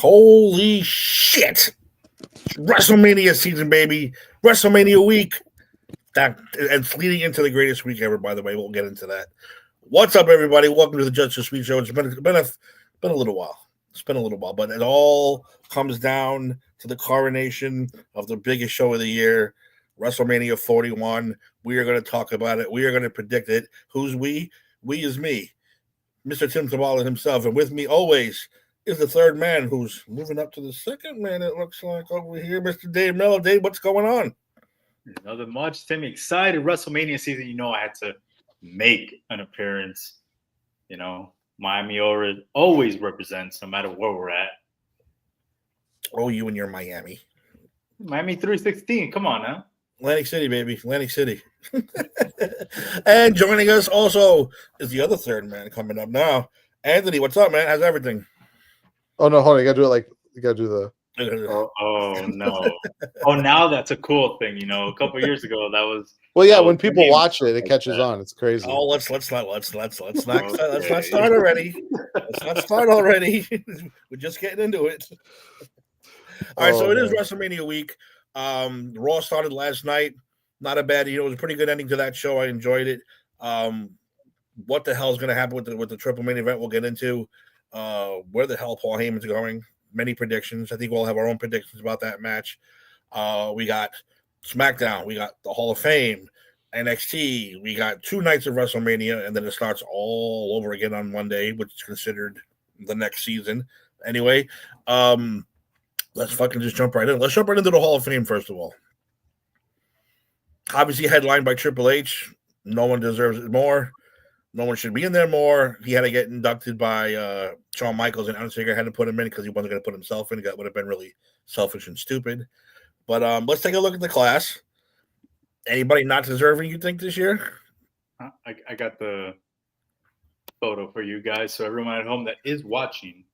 Holy shit. WrestleMania season, baby. WrestleMania week. That it's leading into the greatest week ever, by the way. We'll get into that. What's up, everybody? Welcome to the Judge the Sweet Show. It's been a little while. It's been a little while, but it all comes down to the coronation of the biggest show of the year, WrestleMania 41. We are going to talk about it. We are going to predict it. Who's we? We is me, Mr. Tim Tabala himself. And with me always is the third man who's moving up to the second man, it looks like, over here, Mr. Dave Mello. Dave, what's going on? Nothing much. Timmy, excited. WrestleMania season, I had to make an appearance. Miami always represents no matter where we're at. Oh, you and your Miami. Miami 316. Come on now. Atlantic City, baby. Atlantic City. And joining us also is the other third man coming up now. Anthony, what's up, man? How's everything? Oh, no, hold on. You got to do it like, you got to do the... Oh no! Oh, now that's a cool thing. A couple of years ago, that was. Well, yeah. When people watch it, it catches on. It's crazy. Oh, let's not start already. Let's not start already. We're just getting into it. All right, so it is WrestleMania week. Raw started last night. Not a bad. It was a pretty good ending to that show. I enjoyed it. What the hell is going to happen with the triple main event? We'll get into. Where the hell Paul Heyman's going? Many predictions. I think we'll have our own predictions about that match. We got SmackDown. We got the Hall of Fame, NXT. We got 2 nights of WrestleMania, and then it starts all over again on Monday, which is considered the next season. Anyway, let's fucking just jump right in. Let's jump right into the Hall of Fame, first of all. Obviously headlined by Triple H. No one deserves it more. No one should be in there more. He had to get inducted by Shawn Michaels, and Undertaker had to put him in because he wasn't going to put himself in. That would have been really selfish and stupid. But let's take a look at the class. Anybody not deserving, you think, this year? I got the photo for you guys, so everyone at home that is watching,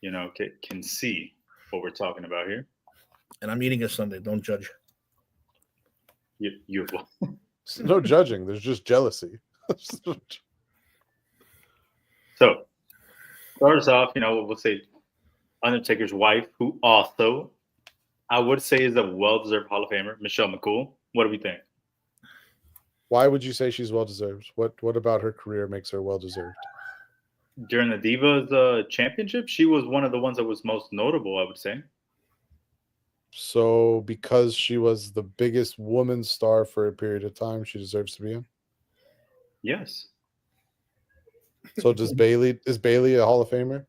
can see what we're talking about here. And I'm eating a sundae. Don't judge. You no judging. There's just jealousy. So, starts off, we'll say Undertaker's wife, who also, I would say, is a well-deserved Hall of Famer, Michelle McCool. What do we think? Why would you say she's well-deserved? What about her career makes her well-deserved? During the Divas Championship, she was one of the ones that was most notable, I would say. So, because she was the biggest woman star for a period of time, she deserves to be in? Yes. So is Bayley a Hall of Famer?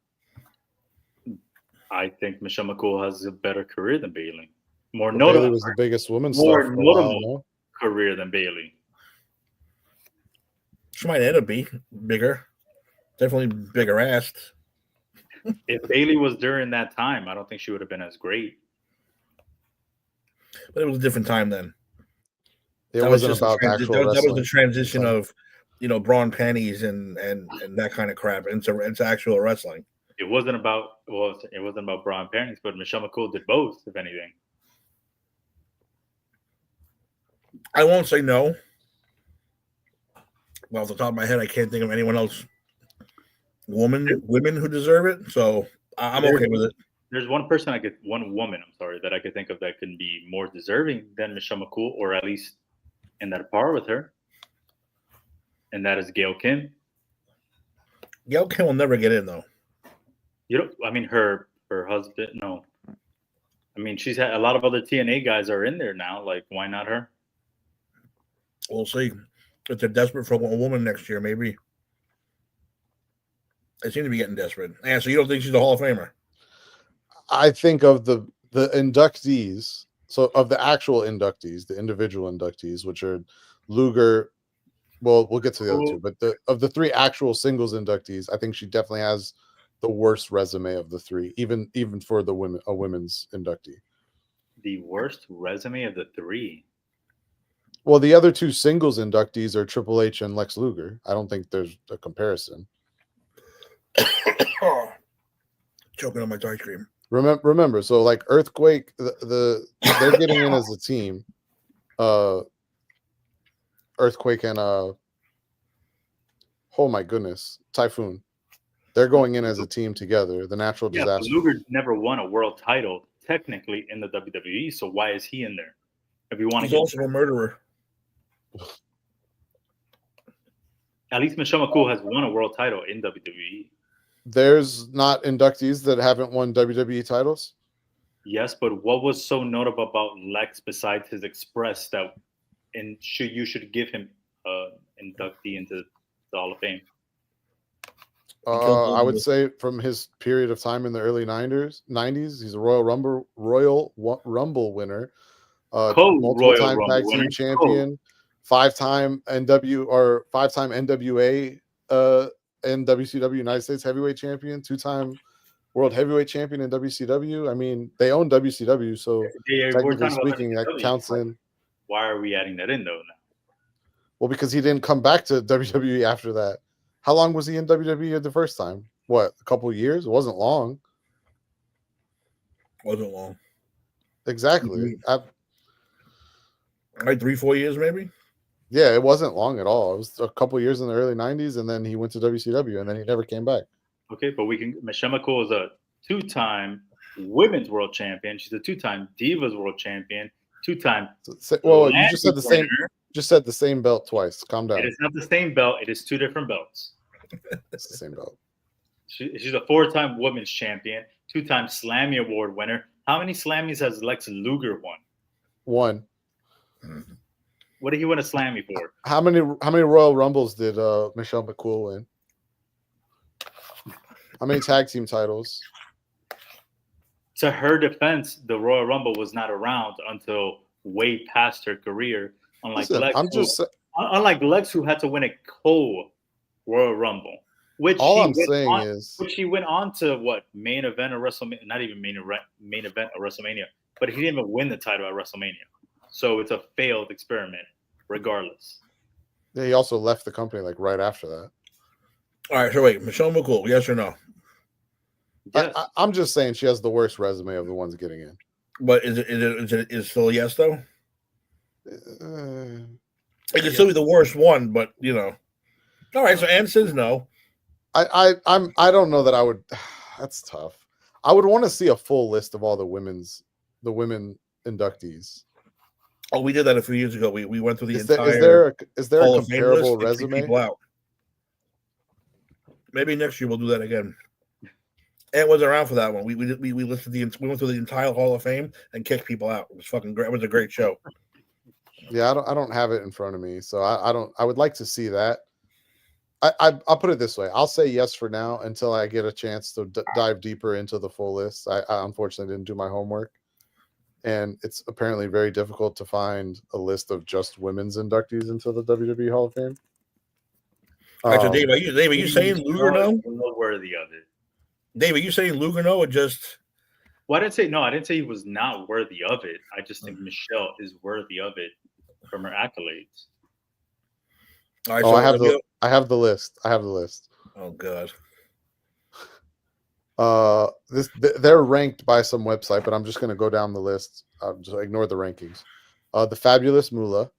I think Michelle McCool has a better career than Bayley. More notable. notable. Bayley was the biggest woman star for a while, career than Bayley. She might end up being bigger. Definitely bigger assed. If Bayley was during that time, I don't think she would have been as great. But it was a different time then. It wasn't about actual wrestling. That was the transition of, brawn panties and that kind of crap into actual wrestling. It wasn't about brawn panties, but Michelle McCool did both, if anything. I won't say no. Well, off the top of my head, I can't think of anyone else, women who deserve it. So I'm okay with it. There's one woman, that I could think of that can be more deserving than Michelle McCool, or at least in that par with her. And that is Gail Kim. Gail Kim will never get in, though. Her husband, no. She's had a lot of other TNA guys are in there now. Like, why not her? We'll see. If they're desperate for a woman next year, maybe. They seem to be getting desperate. And so you don't think she's a Hall of Famer? I think of the inductees, so of the actual inductees, the individual inductees, which are Luger. Well, we'll get to the other two, but of the 3 actual singles inductees, I think she definitely has the worst resume of the 3, even for a women's inductee. The worst resume of the 3. Well, the other 2 singles inductees are Triple H and Lex Luger. I don't think there's a comparison. Choking on my ice cream. Remember, so like Earthquake, they're getting in as a team. Earthquake and oh my goodness, Typhoon. They're going in as a team together. The Natural Yeah, but Disaster. Luger never won a world title technically in the WWE, so why is he in there? If you want to He's get also a murderer. at least Michelle McCool has won a world title in WWE. There's not inductees that haven't won WWE titles. Yes, but what was so notable about Lex besides his express that you should give him inductee into the Hall of Fame? I would say from his period of time in the early 90s, he's a Royal Rumble winner, multiple time tag team champion, five-time NWA and WCW United States heavyweight champion, two-time world heavyweight champion in WCW. I mean, they own WCW, so technically speaking, that counts in. Why are we adding that in though now? Well, because he didn't come back to WWE after that. How long was he in WWE the first time? What, a couple of years? It wasn't long. Wasn't long. Exactly. Like 3-4 years, maybe. Yeah, it wasn't long at all. It was a couple of years in the early 90s, and then he went to WCW, and then he never came back. Okay, but Michelle McCool is a two-time women's world champion. She's a two-time Divas world champion, two-time. Well, you just said the same. Just said the same belt twice. Calm down. It is not the same belt. It is two different belts. It's the same belt. She's a four-time women's champion, two-time Slammy Award winner. How many Slammies has Lex Luger won? One. What did he win a Slammy for? How many Royal Rumbles did Michelle McCool win? How many tag team titles? To her defense, the Royal Rumble was not around until way past her career. Unlike Lex, who had to win a co-Royal Rumble, which she went on to what, main event of WrestleMania? Not even main event of WrestleMania, but he didn't even win the title at WrestleMania. So it's a failed experiment, regardless. Yeah, he also left the company like right after that. All right, so wait, Michelle McCool, yes or no? Yes. I'm just saying she has the worst resume of the ones getting in. But is it still a yes though? It can still be the worst one, but you know. All right, so Ann says no. I don't know that I would. That's tough. I would want to see a full list of all the women inductees. Oh, we did that a few years ago. We went through the entire. Is there a comparable resume? Maybe next year we'll do that again. Ant was around for that one. We listed we went through the entire Hall of Fame and kicked people out. It was fucking great. It was a great show. Yeah, I don't have it in front of me, so I would like to see that. I'll put it this way. I'll say yes for now until I get a chance to dive deeper into the full list. I unfortunately didn't do my homework, and it's apparently very difficult to find a list of just women's inductees into the WWE Hall of Fame. All right, so Dave, are you saying Luger no? Not worthy of it. Dave, are you saying Luger no or just? Well, I didn't say no. I didn't say he was not worthy of it. I just think Michelle is worthy of it from her accolades. All right, so I have the list. Oh god. They're ranked by some website, but I'm just going to go down the list. Just ignore the rankings. The Fabulous Moolah.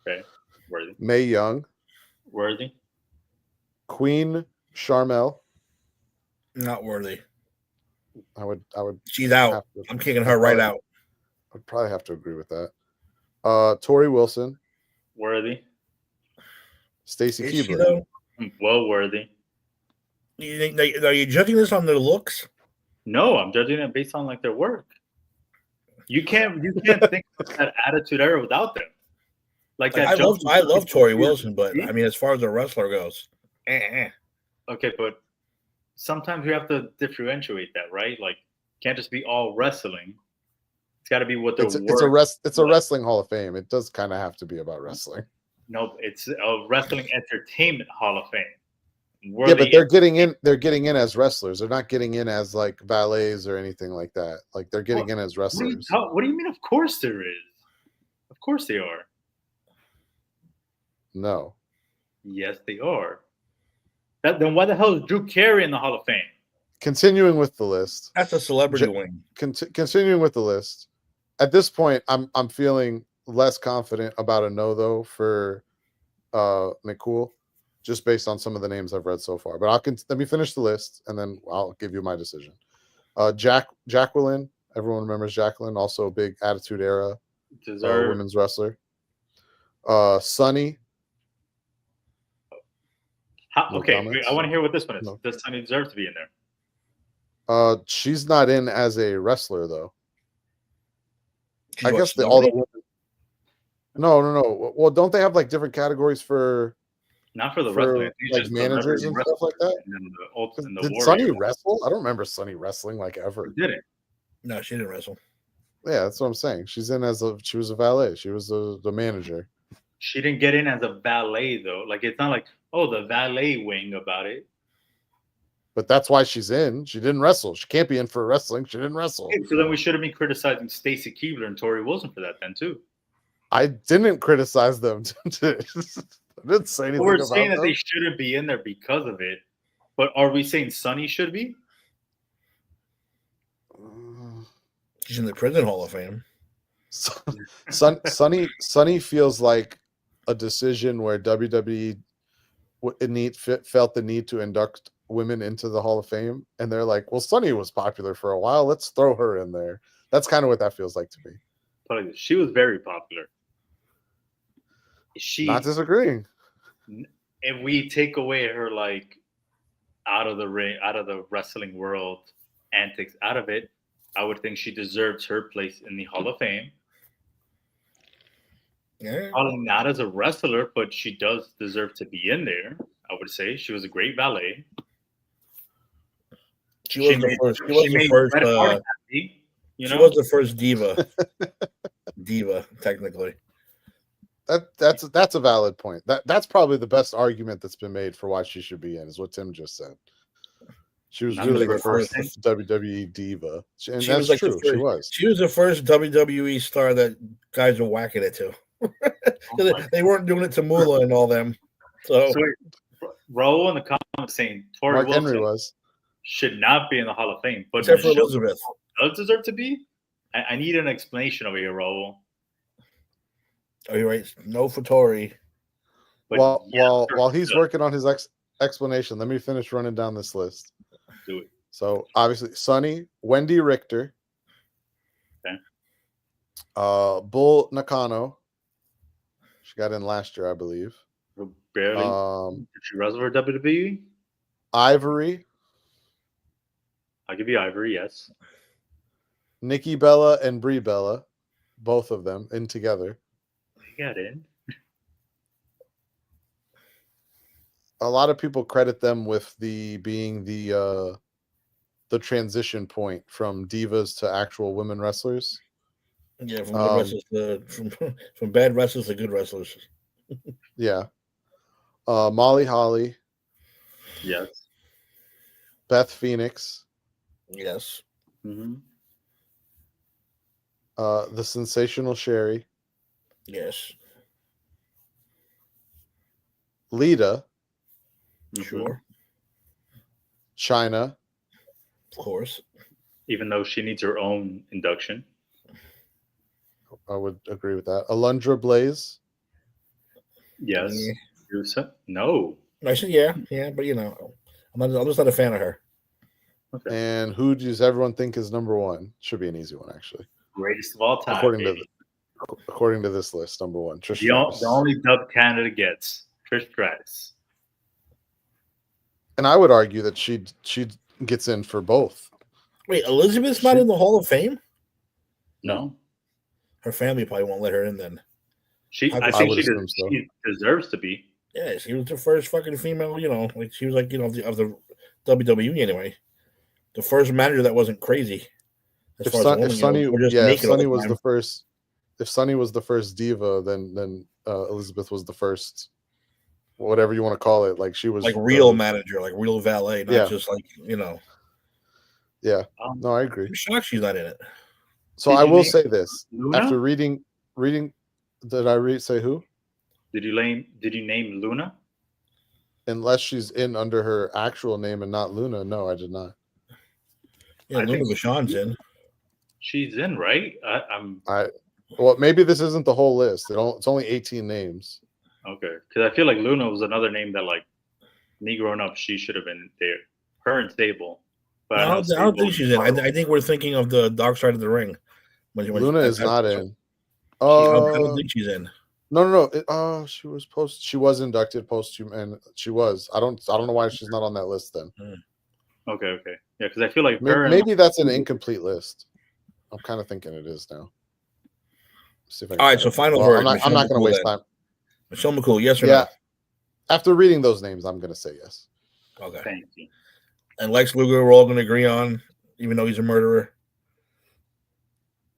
Okay, worthy. Mae Young. Worthy. Queen Sharmell. Not worthy. I would. She's out. I'm kicking her right out. I'd probably have to agree with that. Tori Wilson. Worthy. Stacy Keibler. Well worthy. Are you judging this on their looks? No, I'm judging it based on like their work. You can't think of that attitude era without them. Like that. I love Tori Wilson, but I mean, as far as a wrestler goes, Okay, but sometimes we have to differentiate that, right? Like, can't just be all wrestling. It's got to be what their work. It's a wrestling Hall of Fame. It does kind of have to be about wrestling. No, it's a wrestling entertainment Hall of Fame. Yeah, but they're getting in as wrestlers. They're not getting in as like valets or anything like that. Like they're getting in as wrestlers. What do you mean? Of course there is. Of course they are. No. Yes, they are. Then why the hell is Drew Carey in the Hall of Fame? Continuing with the list. That's a celebrity wing. Continuing with the list. At this point, I'm feeling less confident about a no though for McCool, just based on some of the names I've read so far. But let me finish the list, and then I'll give you my decision. Jacqueline, everyone remembers Jacqueline, also a big Attitude Era women's wrestler. Sunny. Okay, I want to hear what this one is. No. Does Sunny deserve to be in there? She's not in as a wrestler though. I guess all the women. No. Well, don't they have like different categories for? Not for the wrestling, like managers and stuff like that. Did Sunny wrestle? I don't remember Sunny wrestling like ever. She didn't. No, she didn't wrestle. Yeah, that's what I'm saying. She's in she was a valet. She was the manager. She didn't get in as a valet though. Like it's not like the valet wing about it. But that's why she's in. She didn't wrestle. She can't be in for wrestling. She didn't wrestle. Okay, so then we should have been criticizing Stacy Keibler and Tori Wilson for that then too. I didn't criticize them. I didn't say anything. We're saying that they shouldn't be in there because of it. But are we saying Sunny should be? She's in the Prison Hall of Fame. Sunny feels like a decision where WWE felt the need to induct women into the Hall of Fame, and they're like, "Well, Sunny was popular for a while. Let's throw her in there." That's kind of what that feels like to me. But she was very popular. Not disagreeing. If we take away her like out of the wrestling world antics out of it, I would think she deserves her place in the Hall of Fame. Yeah. Probably not as a wrestler, but she does deserve to be in there. I would say she was a great valet. She was the first diva, technically. That's a valid point. That's probably the best argument that's been made for why she should be in, is what Tim just said. She was really the first WWE diva, and that's true. She was. She was the first WWE star that guys were whacking it to. They weren't doing it to Moolah and all them. So Raul in the comments saying Tori Wilson Henry should not be in the Hall of Fame, but except for Elizabeth does deserve to be. I need an explanation over here, Raul. Oh, you're right. No for Tori. While he's working on his explanation, let me finish running down this list. Do it. So obviously, Sunny, Wendy Richter, okay. Bull Nakano. She got in last year, I believe. Barely. Did she wrestle for WWE? Ivory. I'll give you Ivory, yes. Nikki Bella and Brie Bella, both of them in together. They got in. A lot of people credit them with being the transition point from divas to actual women wrestlers. Yeah, from good wrestlers from bad wrestlers to good wrestlers. Yeah. Molly Holly. Yes. Beth Phoenix. Yes. Mm-hmm. The Sensational Sherry. Yes. Lita. Sure. China. Of course. Even though she needs her own induction. I would agree with that. Alundra Blaze. Yes. Yeah. No. I said yeah, but I'm just not a fan of her. Okay. And who does everyone think is number one? Should be an easy one, actually. Greatest of all time. According to this list, number one. Trish Stratus. The only dub Canada gets. Trish Stratus. And I would argue that she gets in for both. Wait, Elizabeth's not in the Hall of Fame? No. Her family probably won't let her in then. I think she deserves to be. Yeah, she was the first fucking female, like she was like, of the WWE anyway. The first manager that wasn't crazy. If Sunny was the first, if Sunny was the first diva, then Elizabeth was the first, whatever you want to call it. Like she was like real manager, like real valet, not just like Yeah, no, I agree. I'm shocked she's not in it. So I will say this: Luna? After reading, did I say who? Did you name Luna? Unless she's in under her actual name and not Luna. No, I did not. Yeah, Luna Vachon's in. She's in, right? Well, maybe this isn't the whole list. It's only 18 names. Okay, because I feel like Luna was another name that like me growing up, she should have been there. Her and Sable. But I don't think she's in. I think we're thinking of the Dark Side of the Ring. Luna is not in. I don't think she's in. No. She was inducted post-human, and she was. I don't know why she's not on that list then. Okay. Yeah, because I feel like maybe that's an incomplete list. I'm kind of thinking it is now. See if I can all right, so final word. I'm not going to waste time. Michelle McCool, yes or no? After reading those names, I'm going to say yes. Okay. Thank you. And Lex Luger, we're all going to agree on, even though he's a murderer.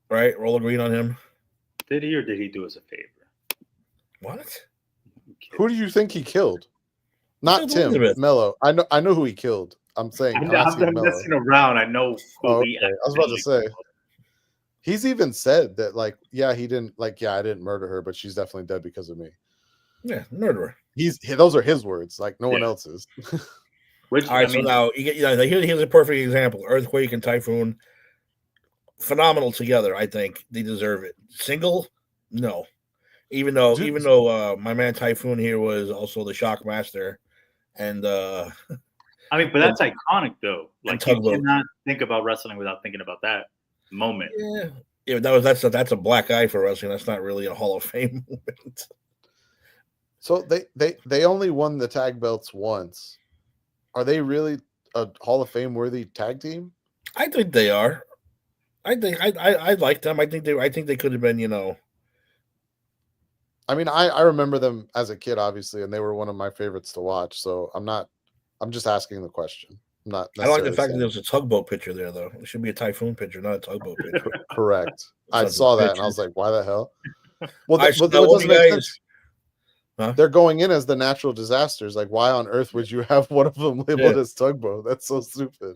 Right? We're all agreeing on him. Did he or did he do us a favor? What? Who do you think he killed? Not Tim, Mello. I know who he killed. I'm saying I'm messing around. I know who okay. I was about to say. He's even said that, like, I didn't murder her, but she's definitely dead because of me. Yeah, murderer. Those are his words, like no one else's. All right, so now here's a perfect example: Earthquake and Typhoon, phenomenal together. I think they deserve it. Single, no. Even though my man Typhoon here was also the Shock Master, and but that's iconic though. Like you cannot think about wrestling without thinking about that moment. Yeah, that's a black eye for wrestling. That's not really a Hall of Fame moment. So they only won the tag belts once. Are they really a Hall of Fame worthy tag team? I think they are. I think I like them. I think they could have been, I mean, I remember them as a kid, obviously, and they were one of my favorites to watch. So I'm just asking the question. I'm not. I like the fact that there's a tugboat picture there, though. It should be a Typhoon picture, not a tugboat picture. Correct. I saw that and I was like, why the hell? Well, what doesn't make sense. Huh? They're going in as the natural disasters. Like, why on earth would you have one of them labeled as tugboat? That's so stupid.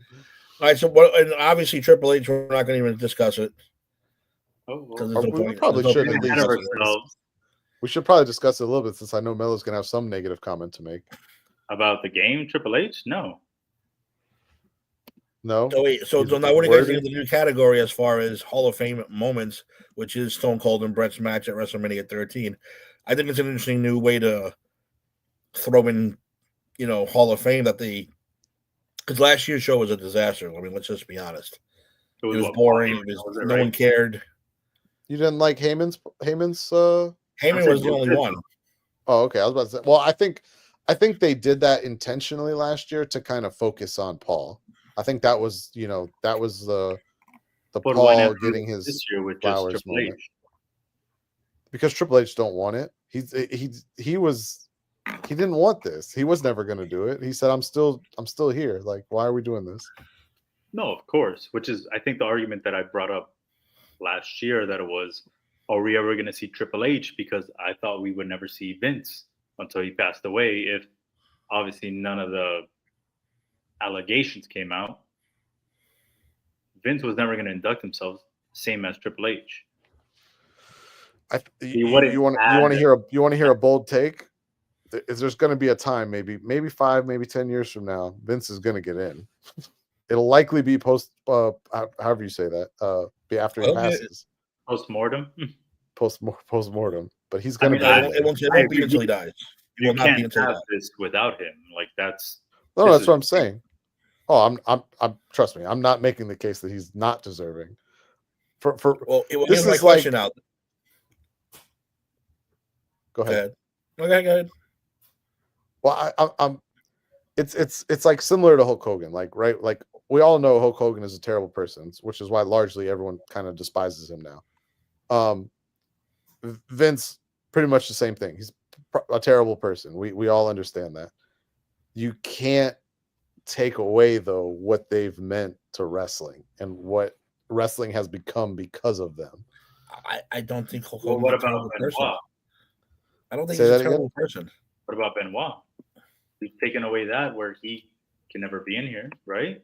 All right, so and obviously Triple H, we're not going to even discuss it. We probably should at least. We should probably discuss it a little bit since I know Melo's going to have some negative comment to make about the game. Triple H, no. So now what do you guys think of the new category as far as Hall of Fame moments, which is Stone Cold and Brett's match at WrestleMania 13? I think it's an interesting new way to throw in, Hall of Fame because last year's show was a disaster. I mean, let's just be honest. It was boring. No one cared. You didn't like Heyman's? Heyman was the only one. Oh, okay. I was about to say. Well, I think they did that intentionally last year to kind of focus on Paul. I think that was, the Paul getting his flowers moment. Because Triple H don't want it. He didn't want this. He was never going to do it. He said, I'm still here. Like, why are we doing this? No, of course. Which is, I think, the argument that I brought up last year, that it was, are we ever going to see Triple H? Because I thought we would never see Vince until he passed away. If obviously none of the allegations came out, Vince was never going to induct himself, same as Triple H. You want to hear a bold take? There's going to be a time, maybe 5, maybe 10 years from now, Vince is going to get in. It'll likely be post, however you say that, be after he passes. Post-mortem. Post-mortem, but he's going to. It won't be until he dies. It will not be until he dies. This without him. Like that's. No, that's what I'm saying. Oh, I'm. Trust me, I'm not making the case that he's not deserving. Here's my question out. Go ahead. Go ahead. Well, I'm. It's like similar to Hulk Hogan, like right, like we all know Hulk Hogan is a terrible person, which is why largely everyone kind of despises him now. Vince, pretty much the same thing. He's a terrible person. We all understand that. You can't take away though what they've meant to wrestling and what wrestling has become because of them. I don't think Hulk Hogan is a terrible person. I don't think he's a terrible person. What about Benoit? We've taken away that where he can never be in here, right?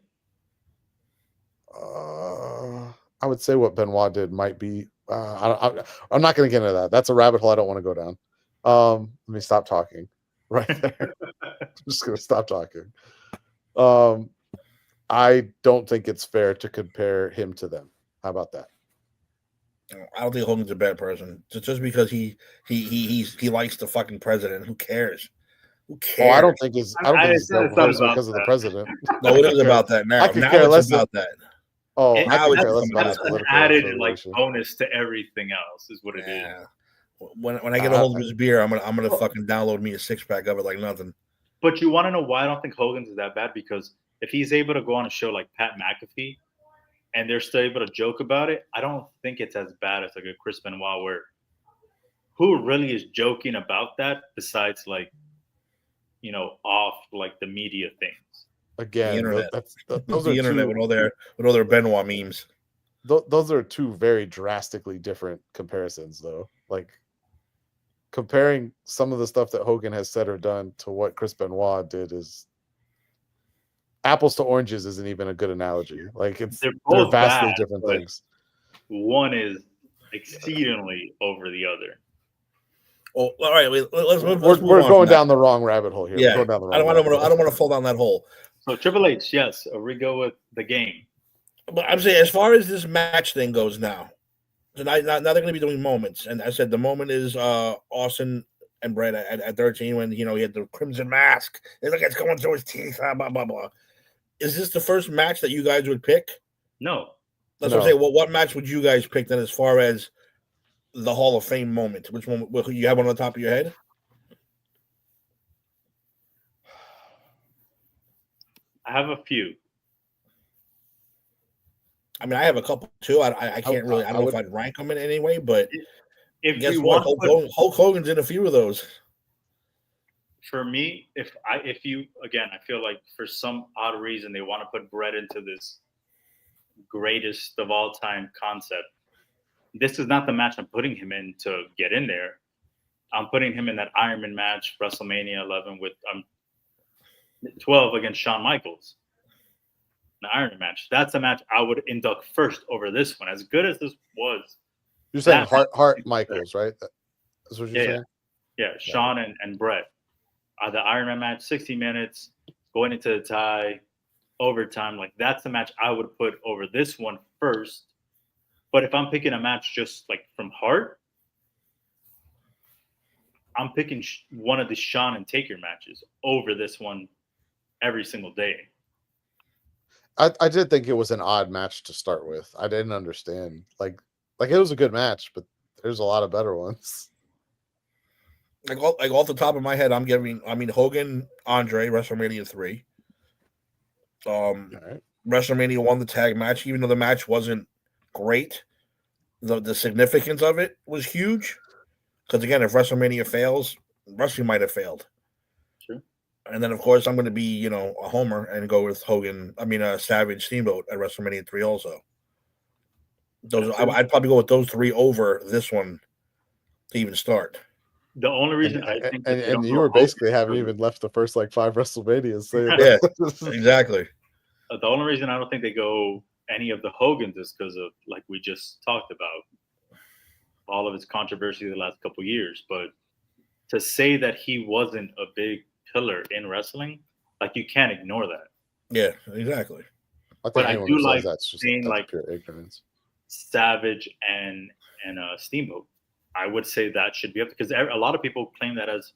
I would say what Benoit did might be. I'm not going to get into that. That's a rabbit hole I don't want to go down. Let me stop talking right there. I'm just going to stop talking. I don't think it's fair to compare him to them. How about that? I don't think Hogan's a bad person. Just because he likes the fucking president. Who cares? Who cares? I don't think it's because of the president. No, it is about that now. I could care less about that. I could care less about his an political added affiliation. bonus to everything else is what it is. When I get a hold of his beer, I'm gonna fucking download me a 6-pack of it like nothing. But you want to know why I don't think Hogan's is that bad? Because if he's able to go on a show like Pat McAfee, and they're still able to joke about it, I don't think it's as bad as like a Chris Benoit, where who really is joking about that besides like, off like the media things. Again, the internet. Those the are internet with all their Benoit memes. Those are two very drastically different comparisons, though. Like comparing some of the stuff that Hogan has said or done to what Chris Benoit did is apples to oranges isn't even a good analogy. Like they're vastly different things. One is exceedingly over the other. Oh, all right. Let's move we're going down the wrong rabbit hole here. Yeah, we're going down the I wrong don't want to fall down that hole. So Triple H, yes, we go with the game. But I'm saying, as far as this match thing goes now, tonight, now they're going to be doing moments, and I said the moment is Austin and Brett at 13 when he had the crimson mask. They look, it's going through his teeth. Blah blah blah. Is this the first match that you guys would pick? No. That's what I'm saying. Well, what match would you guys pick then, as far as the Hall of Fame moment? Which one? You have one on the top of your head? I have a few. I mean, I have a couple too. I can't really. I don't know if I'd rank them in any way, but guess what? Hulk Hogan's in a few of those. For me, if you again, I feel like for some odd reason they want to put Brett into this greatest of all time concept. This is not the match I'm putting him in to get in there. I'm putting him in that Iron Man match, WrestleMania 11 with 12 against Shawn Michaels. The Iron Man match. That's a match I would induct first over this one. As good as this was. You're saying Hart Michaels, right? That's what you're saying? Yeah, Shawn and Brett. The Iron Man match, 60 minutes, going into the tie, overtime. Like, that's the match I would put over this one first. But if I'm picking a match just like from heart, I'm picking one of the Shawn and Taker matches over this one every single day. I did think it was an odd match to start with. I didn't understand. Like it was a good match, but there's a lot of better ones. Like off the top of my head, Hogan, Andre, WrestleMania 3. Right. WrestleMania 1, the tag match, even though the match wasn't great, the significance of it was huge. Because again, if WrestleMania fails, wrestling might have failed. Sure. And then of course I'm going to be, a homer and go with Savage Steamboat at WrestleMania 3 also. I'd probably go with those three over this one to even start. The only reason I think and you were basically haven't even left the first 5 WrestleManias. So yeah, exactly. The only reason I don't think they go any of the Hogans is because of, like we just talked about, all of his controversy the last couple of years. But to say that he wasn't a big pillar in wrestling, like, you can't ignore that. Yeah, exactly. But I do like seeing like pure ignorance. Savage and Steamboat. I would say that should be up because a lot of people claim that as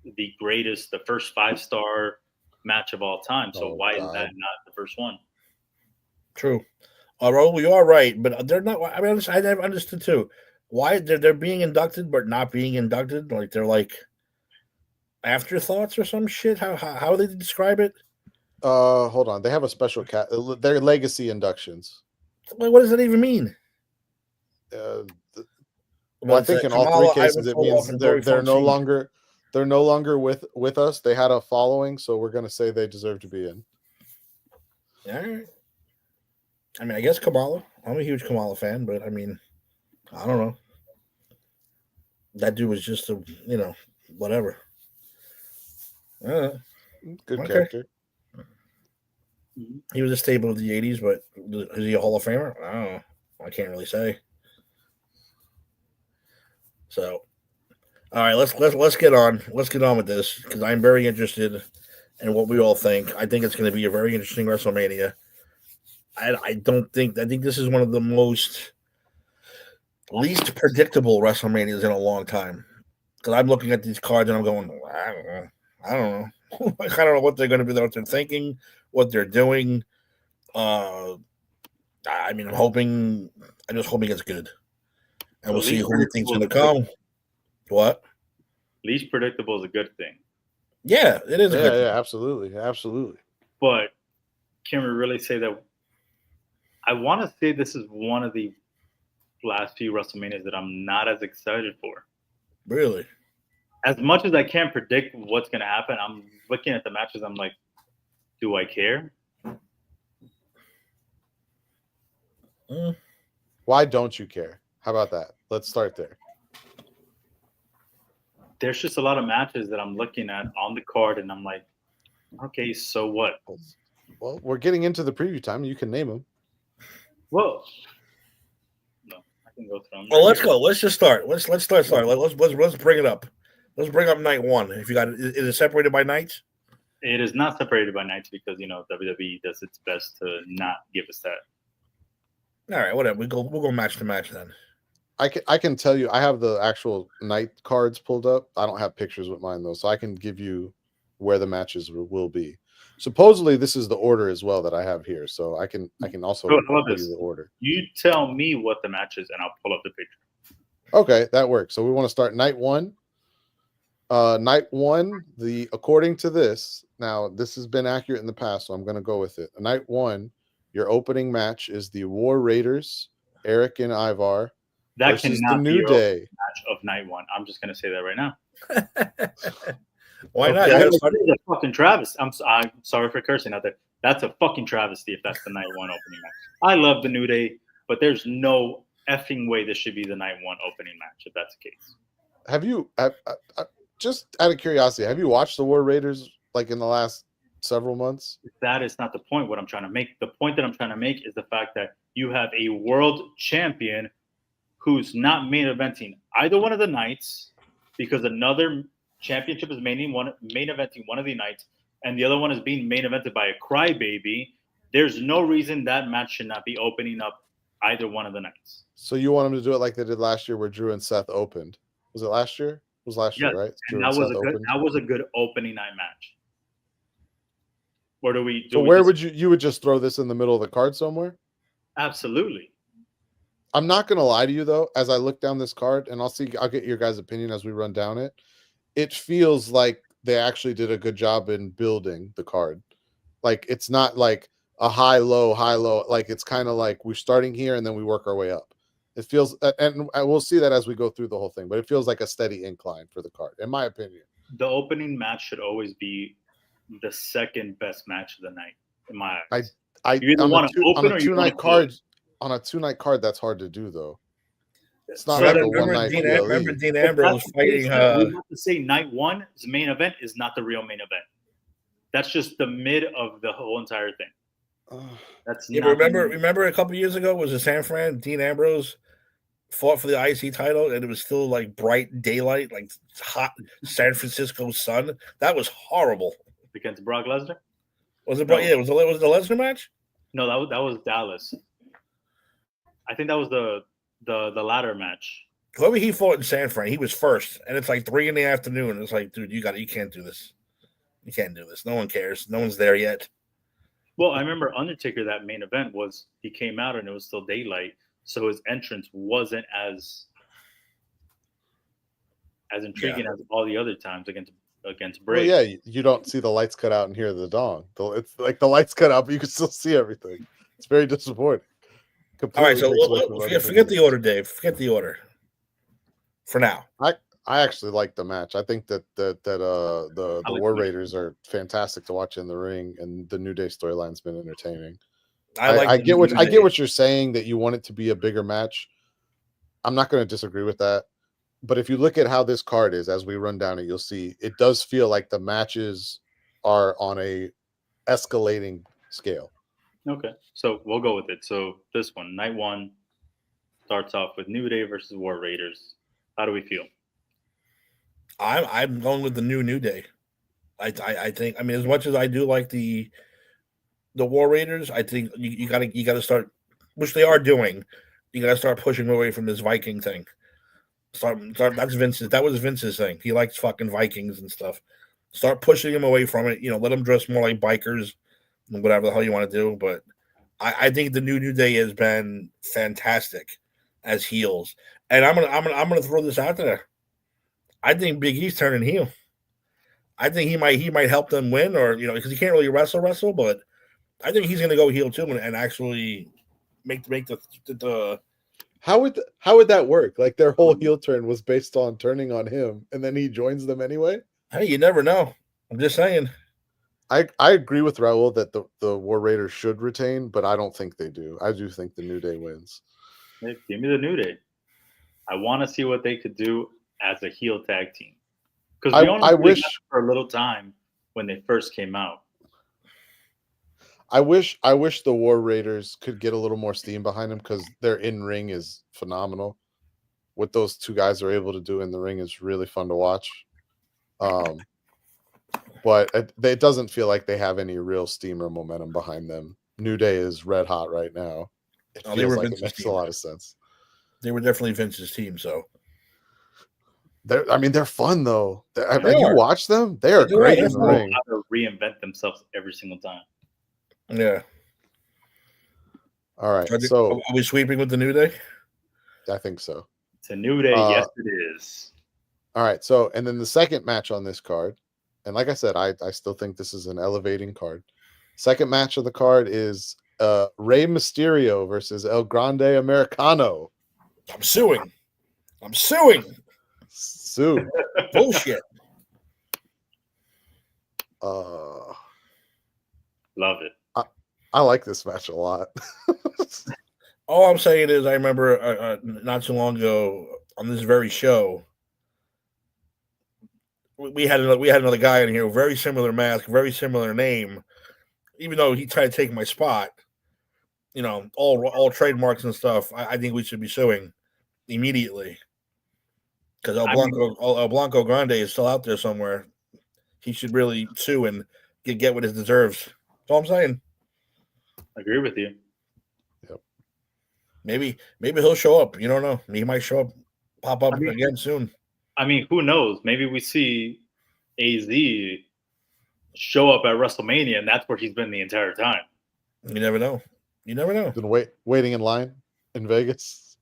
the greatest, the first 5-star match of all time. So why is that not the first one? True. Raul, you are right, but they're not. I mean, I never understood too why they're being inducted but not being inducted. Like they're like afterthoughts or some shit. How do they describe it? Hold on. They have a special they're legacy inductions. Like, what does that even mean? Well, I think in all three cases it means they're no longer with us. They had a following, so we're going to say they deserve to be in. Yeah. I mean, I guess Kamala. I'm a huge Kamala fan, but I mean, I don't know. That dude was just whatever. Good character. He was a staple of the 80s, but is he a Hall of Famer? I don't know. I can't really say. So, all right, let's get on. Let's get on with this because I'm very interested in what we all think. I think it's going to be a very interesting WrestleMania. I think this is one of the least predictable WrestleManias in a long time. Because I'm looking at these cards and I'm going, I don't know. I don't know. I don't know what they're going to be, what they're thinking, what they're doing. I mean, I'm just hoping it's good, and we'll see who we think's going to come. What? Least predictable is a good thing. Yeah, it is. Yeah, absolutely. But can we really say that? I want to say this is one of the last few WrestleManias that I'm not as excited for. Really? As much as I can't predict what's going to happen, I'm looking at the matches. I'm like, do I care? Why don't you care? How about that? Let's start there. There's just a lot of matches that I'm looking at on the card, and I'm like, okay, so what? Well, we're getting into the preview time. You can name them. Well, no, I can go through them. Well, let's go. Let's just start. Let's start. Let's bring it up. Let's bring up night one. If you got it, is it separated by nights? It is not separated by nights because WWE does its best to not give us that. All right, whatever. We'll go match to match then. I can tell you, I have the actual night cards pulled up. I don't have pictures with mine though, so I can give you where the matches will be. Supposedly, this is the order as well that I have here, so I can also give you the order. You tell me what the match is, and I'll pull up the picture. Okay, that works. So we want to start night one. Night one, according to this, now this has been accurate in the past, so I'm going to go with it. Night one, your opening match is the War Raiders, Eric and Ivar. That cannot be your match of night one. I'm just going to say that right now. Why not? That's a fucking travesty. I'm sorry for cursing out there. That's a fucking travesty if that's the night one opening match. I love the New Day, but there's no effing way this should be the night one opening match if that's the case. Have you, just out of curiosity, have you watched the War Raiders like in the last several months? That is not the point. What I'm trying to make. The point that I'm trying to make is the fact that you have a world champion who's not main eventing either one of the nights because another championship is main eventing one of the nights, and the other one is being main evented by a crybaby. There's no reason that match should not be opening up either one of the nights. So you want them to do it like they did last year where Drew and Seth opened? Was it last year? It was last year, right? And that was a good opening night match. Or do we? Would you would just throw this in the middle of the card somewhere? Absolutely. I'm not gonna lie to you though. As I look down this card, and I'll get your guys' opinion as we run down it. It feels like they actually did a good job in building the card. Like it's not like a high low. Like it's kind of like we're starting here and then we work our way up. It feels, and we'll see that as we go through the whole thing. But it feels like a steady incline for the card, in my opinion. The opening match should always be the second best match of the night. In my eyes, on a two-night card, that's hard to do though. It's not like a one-night. Remember Dean Ambrose fighting. We have to say night one's main event is not the real main event. That's just the mid of the whole entire thing. That's remember a couple years ago was in San Fran. Dean Ambrose fought for the IC title, and it was still like bright daylight, like hot San Francisco sun. That was horrible. Against Brock Lesnar? Was it? No. Yeah, was it the Lesnar match? No, that was Dallas. I think that was the ladder match. Whoever he fought in San Fran, he was first, and it's like 3 PM. And it's like, dude, you can't do this. You can't do this. No one cares. No one's there yet. Well, I remember Undertaker, that main event he came out and it was still daylight, so his entrance wasn't as intriguing as all the other times against Bray. Well, yeah, you don't see the lights cut out and hear the dong. It's like the lights cut out, but you can still see everything. It's very disappointing. Completely. All right, so forget the order, Dave. Forget the order for now. I actually like the match. I think that the War Raiders are fantastic to watch in the ring, and the New Day storyline's been entertaining. I get what you're saying, that you want it to be a bigger match. I'm not going to disagree with that. But if you look at how this card is, as we run down it, you'll see it does feel like the matches are on a escalating scale. Okay, so we'll go with it. So this one, night one, starts off with New Day versus War Raiders. How do we feel? I'm going with the New Day. I think. I mean, as much as I do like the War Raiders, I think you gotta start, which they are doing. You gotta start pushing away from this Viking thing. Start. That's Vince's. That was Vince's thing. He likes fucking Vikings and stuff. Start pushing him away from it. Let him dress more like bikers, whatever the hell you want to do. But I think the New Day has been fantastic as heels, and I'm gonna throw this out there. I think Big E's turning heel. I think he might help them win, or because he can't really wrestle, but I think he's gonna go heel too and actually make the. How would that work? Like their whole heel turn was based on turning on him, and then he joins them anyway. Hey, you never know. I'm just saying. I agree with Raul that the War Raiders should retain, but I don't think they do. I do think the New Day wins. Hey, give me the New Day. I want to see what they could do as a heel tag team. Because we only wish for a little time when they first came out. I wish the War Raiders could get a little more steam behind them because their in-ring is phenomenal. What those two guys are able to do in the ring is really fun to watch. But it doesn't feel like they have any real steam or momentum behind them. New Day is red hot right now. It feels like it makes a lot of sense. They were definitely Vince's team, so they're fun though. You watch them; they are great in the ring. How to reinvent themselves every single time. Yeah. All right. So, are we sweeping with the New Day? I think so. It's a New Day. Yes, it is. All right. So, and then the second match on this card, and like I said, I still think this is an elevating card. Second match of the card is Rey Mysterio versus El Grande Americano. I'm suing. Sue. Bullshit. Love it. I like this match a lot. All I'm saying is I remember not too long ago on this very show, we had another guy in here, very similar mask, very similar name, even though he tried to take my spot. All trademarks and stuff. I think we should be suing immediately because El Blanco Grande is still out there somewhere. He should really sue and get what it deserves. That's all I'm saying. I agree with you. Yep. Maybe he'll show up. You don't know. He might pop up again soon. I mean, who knows? Maybe we see AZ show up at WrestleMania, and that's where he's been the entire time. You never know. Been waiting in line in Vegas.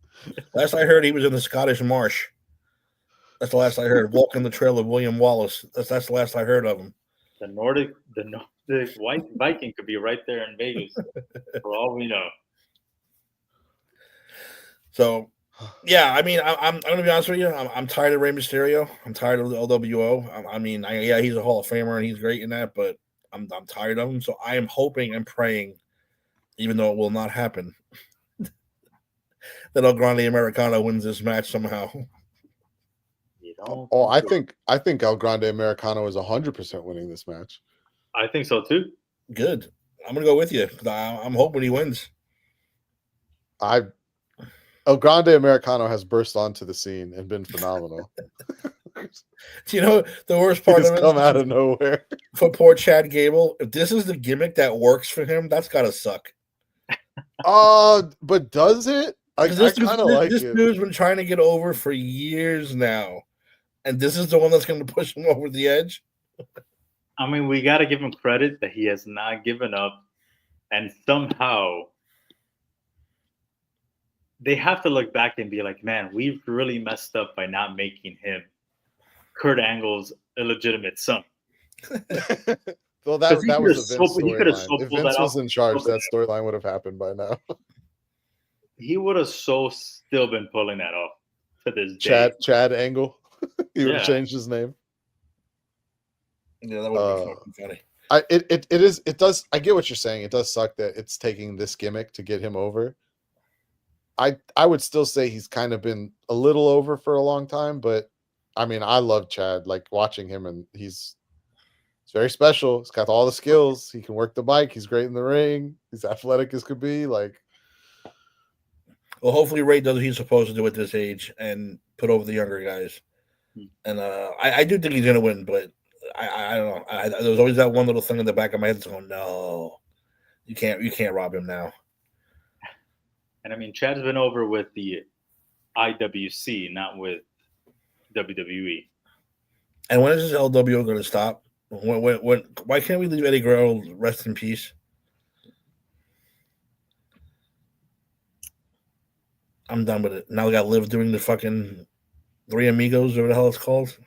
Last I heard, he was in the Scottish Marsh. That's the last I heard. Walking the trail of William Wallace. That's the last I heard of him. The Nordic White Viking could be right there in Vegas, for all we know. So, yeah, I mean, I'm going to be honest with you. I'm tired of Rey Mysterio. I'm tired of the LWO. He's a Hall of Famer and he's great in that, but I'm tired of him. So I am hoping and praying, even though it will not happen, that El Grande Americano wins this match somehow. I think El Grande Americano is 100% winning this match. I think so too. Good. I'm gonna go with you. I'm hoping he wins. El Grande Americano has burst onto the scene and been phenomenal. The worst part of it come out of nowhere for poor Chad Gable. If this is the gimmick that works for him, that's gotta suck. But does it? I kind of like this it. Dude's been trying to get over for years now, and this is the one that's going to push him over the edge. I mean, we got to give him credit that he has not given up, and somehow they have to look back and be like, man, we've really messed up by not making him Kurt Angle's illegitimate son. Well, that was a Vince storyline. If Vince was in charge, that storyline would have happened by now. He would have still been pulling that off to this day. Chad Angle. He would have changed his name. Yeah, that would be fucking funny. It does. I get what you're saying. It does suck that it's taking this gimmick to get him over. I would still say he's kind of been a little over for a long time, but I mean, I love Chad. Like watching him, and he's very special. He's got all the skills. He can work the bike. He's great in the ring. He's athletic as could be. Like, well, hopefully Ray does what he's supposed to do at this age and put over the younger guys. And I do think he's going to win, but I don't know. There's always that one little thing in the back of my head that's going, no, you can't rob him now. And I mean, Chad's been over with the IWC, not with WWE. And when is this LWO going to stop? Why can't we leave Eddie Guerrero rest in peace? I'm done with it. Now we got Liv doing the fucking Three Amigos, or what the hell it's called.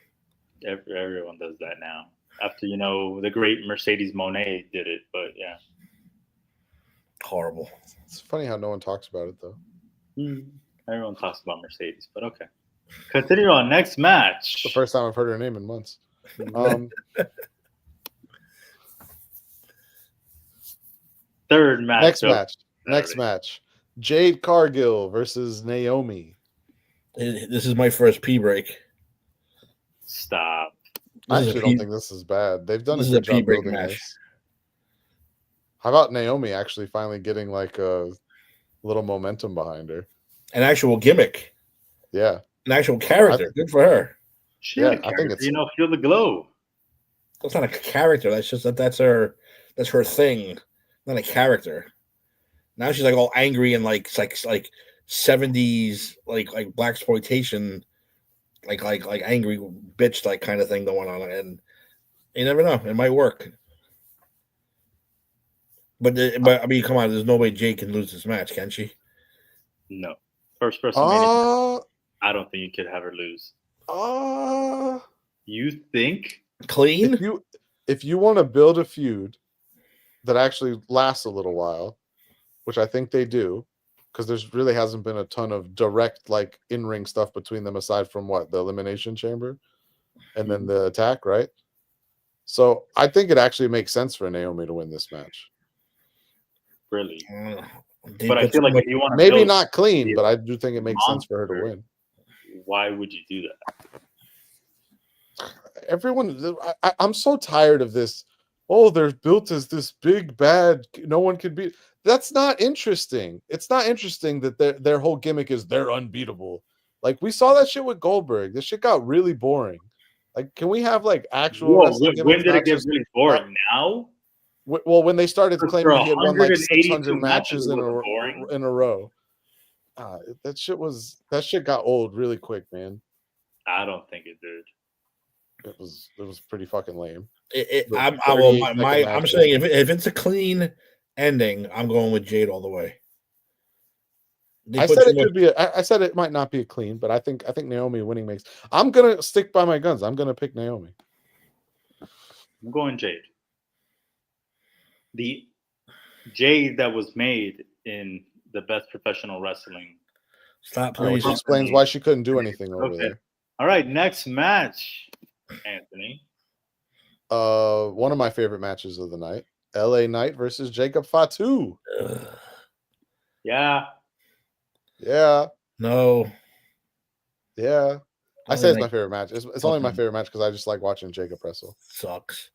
Everyone does that now. After the great Mercedes Monet did it, but yeah, horrible. It's funny how no one talks about it though. Everyone talks about Mercedes, but okay. Continue on. Next match. The first time I've heard her name in months. Third match. Next match. Jade Cargill versus Naomi. This is my first pee break. Stop. I actually don't think this is bad. They've done a good job building this. How about Naomi actually finally getting like a little momentum behind her? An actual gimmick. Yeah. An actual character. Good for her. I think it's feel the glow. That's not a character. That's just that's her thing. Not a character. Now she's like all angry and like 70s like blaxploitation, like angry bitch like kind of thing going on, and you never know, it might work. But I mean, come on, there's no way Jade can lose this match, can she? No. First WrestleMania. I don't think you could have her lose. You think clean? If you want to build a feud that actually lasts a little while, which I think they do, because there's really hasn't been a ton of direct like in-ring stuff between them aside from the Elimination Chamber and then the attack, right? So I think it actually makes sense for Naomi to win this match. Really? But I feel like if you want to maybe not clean, but I do think it makes sense for her to win. Why would you do that? Everyone, I'm so tired of this. Oh, they're built as this big bad. No one can beat. That's not interesting. It's not interesting that their whole gimmick is they're unbeatable. Like we saw that shit with Goldberg. This shit got really boring. Like, can we have like actual wrestling gimmicks? When did it get really boring? Now? Well, when they started claiming he had won like 600 matches in a row. That shit got old really quick, man. I don't think it did. It was pretty fucking lame. I'm saying if it's a clean ending, I'm going with Jade all the way. I said it could be. I said it might not be a clean, but I think Naomi winning makes. I'm gonna stick by my guns. I'm gonna pick Naomi. I'm going Jade. The Jade that was made in the Best Professional Wrestling. Stop, please. Which explains why she couldn't do anything over there. All right, next match, Anthony. One of my favorite matches of the night: LA Knight versus Jacob Fatu. Yeah. No. Yeah. I say it's my favorite match. It's only my favorite match because I just like watching Jacob wrestle. Sucks.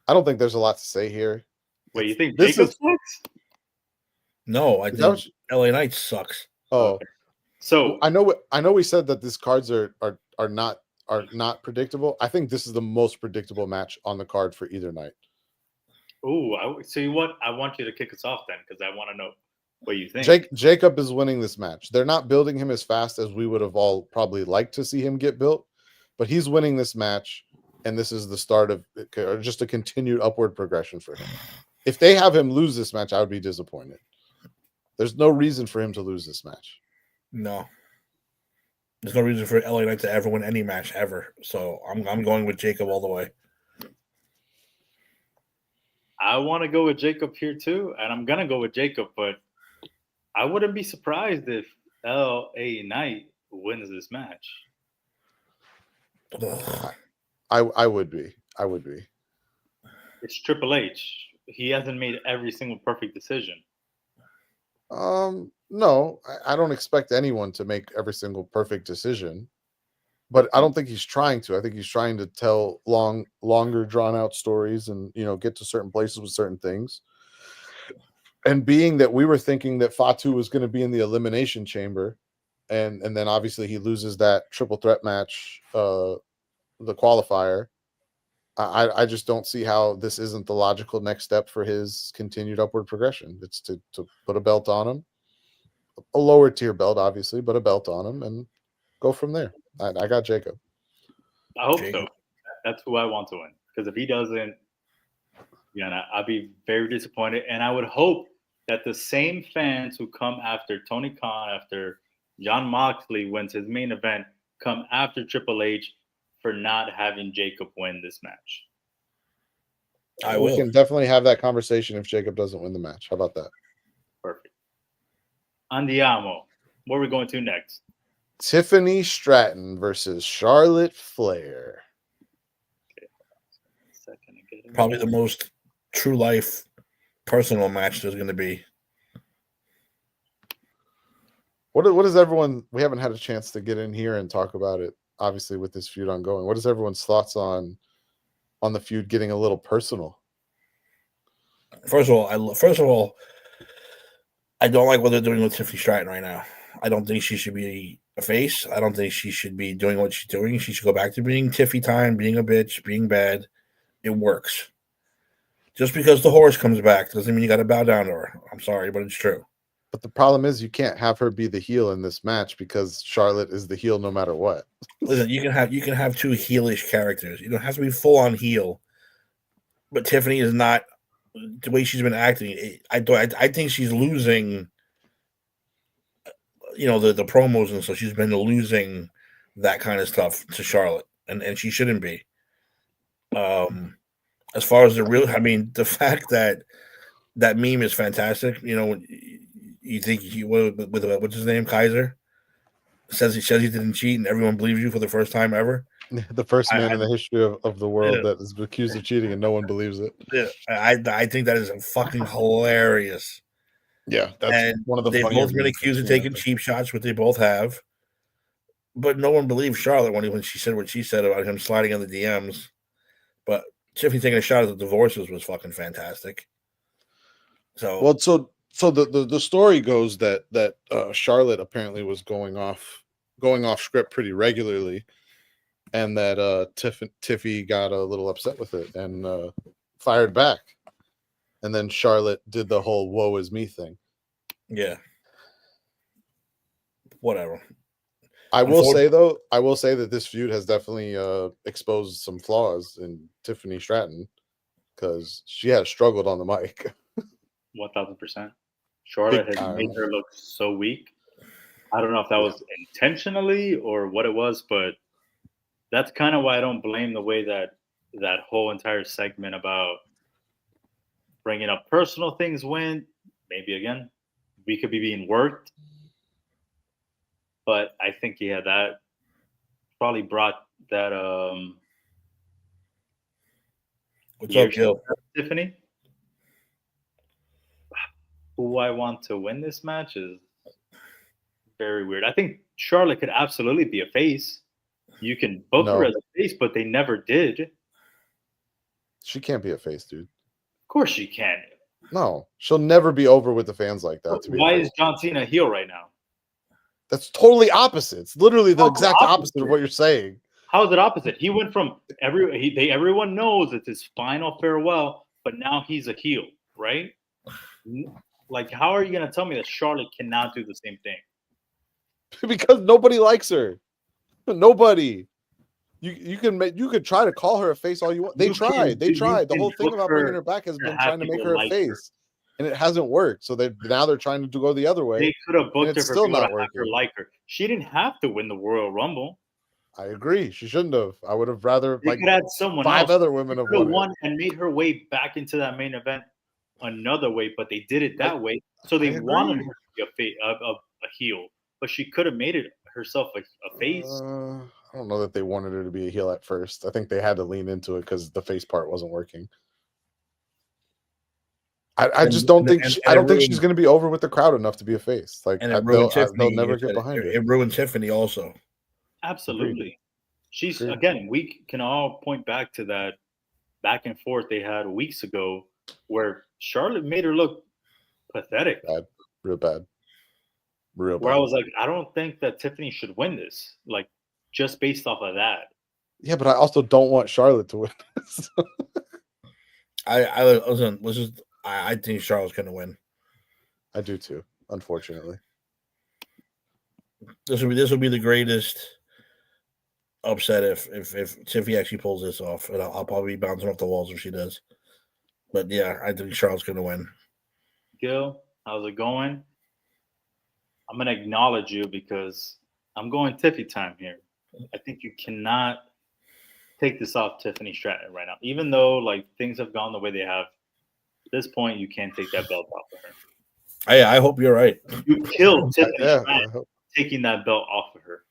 I don't think there's a lot to say here. Wait, you think Jacob sucks? No, I think LA Knight sucks. Oh, okay. So I know we said that these cards are not predictable. I think this is the most predictable match on the card for either night. Oh, so I want you to kick us off then, because I want to know what you think. Jacob is winning this match. They're not building him as fast as we would have all probably liked to see him get built, but he's winning this match, and this is the start of just a continued upward progression for him. If they have him lose this match, I would be disappointed. There's no reason for him to lose this match. No. There's no reason for LA Knight to ever win any match ever. So I'm going with Jacob all the way. I want to go with Jacob here too, and I'm gonna go with Jacob, but I wouldn't be surprised if LA Knight wins this match. I would be. It's Triple H. He hasn't made every single perfect decision. No, I don't expect anyone to make every single perfect decision, but I don't think he's trying to. I think he's trying to tell longer drawn out stories and, get to certain places with certain things. And being that we were thinking that Fatu was going to be in the Elimination Chamber, and then obviously he loses that triple threat match, the qualifier. I just don't see how this isn't the logical next step for his continued upward progression. It's to put a belt on him, a lower tier belt, obviously, but a belt on him, and go from there. I got Jacob. I hope so. That's who I want to win, Because if he doesn't, I'd be very disappointed. And I would hope that the same fans who come after Tony Khan, after Jon Moxley wins his main event, come after Triple H for not having Jacob win this match. We can definitely have that conversation if Jacob doesn't win the match. How about that? Perfect. Andiamo. Where are we going to next? Tiffany Stratton versus Charlotte Flair. Okay. Probably the most true life personal match there's going to be. What is everyone? We haven't had a chance to get in here and talk about it. Obviously, with this feud ongoing, what is everyone's thoughts on the feud getting a little personal? First of all, I don't like what they're doing with Tiffany Stratton right now. I don't think she should be a face. I don't think she should be doing what she's doing. She should go back to being Tiffy time, being a bitch, being bad. It works. Just because the horse comes back doesn't mean you got to bow down to her. I'm sorry, but it's true. But the problem is you can't have her be the heel in this match because Charlotte is the heel no matter what. Listen, you can have two heelish characters. You don't have to be full on heel. But Tiffany is not the way she's been acting. I think she's losing. The promos and so she's been losing that kind of stuff to Charlotte, and she shouldn't be. As far as the fact that meme is fantastic. You think with what's his name, Kaiser says he didn't cheat, and everyone believes you for the first time ever. The first man in the history of the world that is accused of cheating, and no one believes it. Yeah, I think that is fucking hilarious. Yeah, that's one of the. They've both been accused of taking cheap shots, which they both have. But no one believed Charlotte when she said what she said about him sliding on the DMs. But Tiffany taking a shot at the divorces was fucking fantastic. So the story goes that Charlotte apparently was going off script pretty regularly, and that Tiffy got a little upset with it and fired back, and then Charlotte did the whole "woe is me" thing. Yeah. Whatever. I will say that this feud has definitely exposed some flaws in Tiffany Stratton because she has struggled on the mic. 1000%. Charlotte has made her look so weak. I don't know if that was intentionally or what it was, but that's kind of why I don't blame the way that whole entire segment about bringing up personal things went. Maybe again, we could be being worked. But I think, that probably brought that What's up, Gil? Tiffany. Who I want to win this match is very weird. I think Charlotte could absolutely be a face. You can book her as a face, but they never did. She can't be a face, dude. Of course she can. No, she'll never be over with the fans like that. Why is John Cena heel right now? That's totally opposite. It's literally the exact opposite of what you're saying. How is it opposite? He went from everyone knows it's his final farewell, but now he's a heel, right? Like, how are you going to tell me that Charlotte cannot do the same thing? Because nobody likes her. Nobody. You could try to call her a face all you want. They tried. The whole thing about bringing her back has been trying to make her a face. And it hasn't worked. So now they're trying to go the other way. They could have booked her for still not working. Like her. She didn't have to win the Royal Rumble. I agree. She shouldn't have. I would have rather could have someone 5 else. other women have won and made her way back into that main event another way, but they did it that way. So they wanted her to be a heel, but she could have made it herself a face. I don't know that they wanted her to be a heel at first. I think they had to lean into it because the face part wasn't working. I just don't think I don't think she's going to be over with the crowd enough to be a face. Like, and they'll never get behind her. It ruined Tiffany also. Absolutely. She's again. We can all point back to that back and forth they had weeks ago, where Charlotte made her look pathetic. Real bad. Where I was like, I don't think that Tiffany should win this. Like, just based off of that. Yeah, but I also don't want Charlotte to win this. I think Charlotte's going to win. I do too, unfortunately. This will be the greatest upset if Tiffy actually pulls this off, and I'll probably be bouncing off the walls if she does. But yeah, I think Charlotte's going to win. Gil, how's it going? I'm going to acknowledge you because I'm going Tiffy time here. I think you cannot take this off Tiffany Stratton right now. Even though like things have gone the way they have, at this point, you can't take that belt off of her. I hope you're right. You killed Tiffany Stratton taking that belt off of her.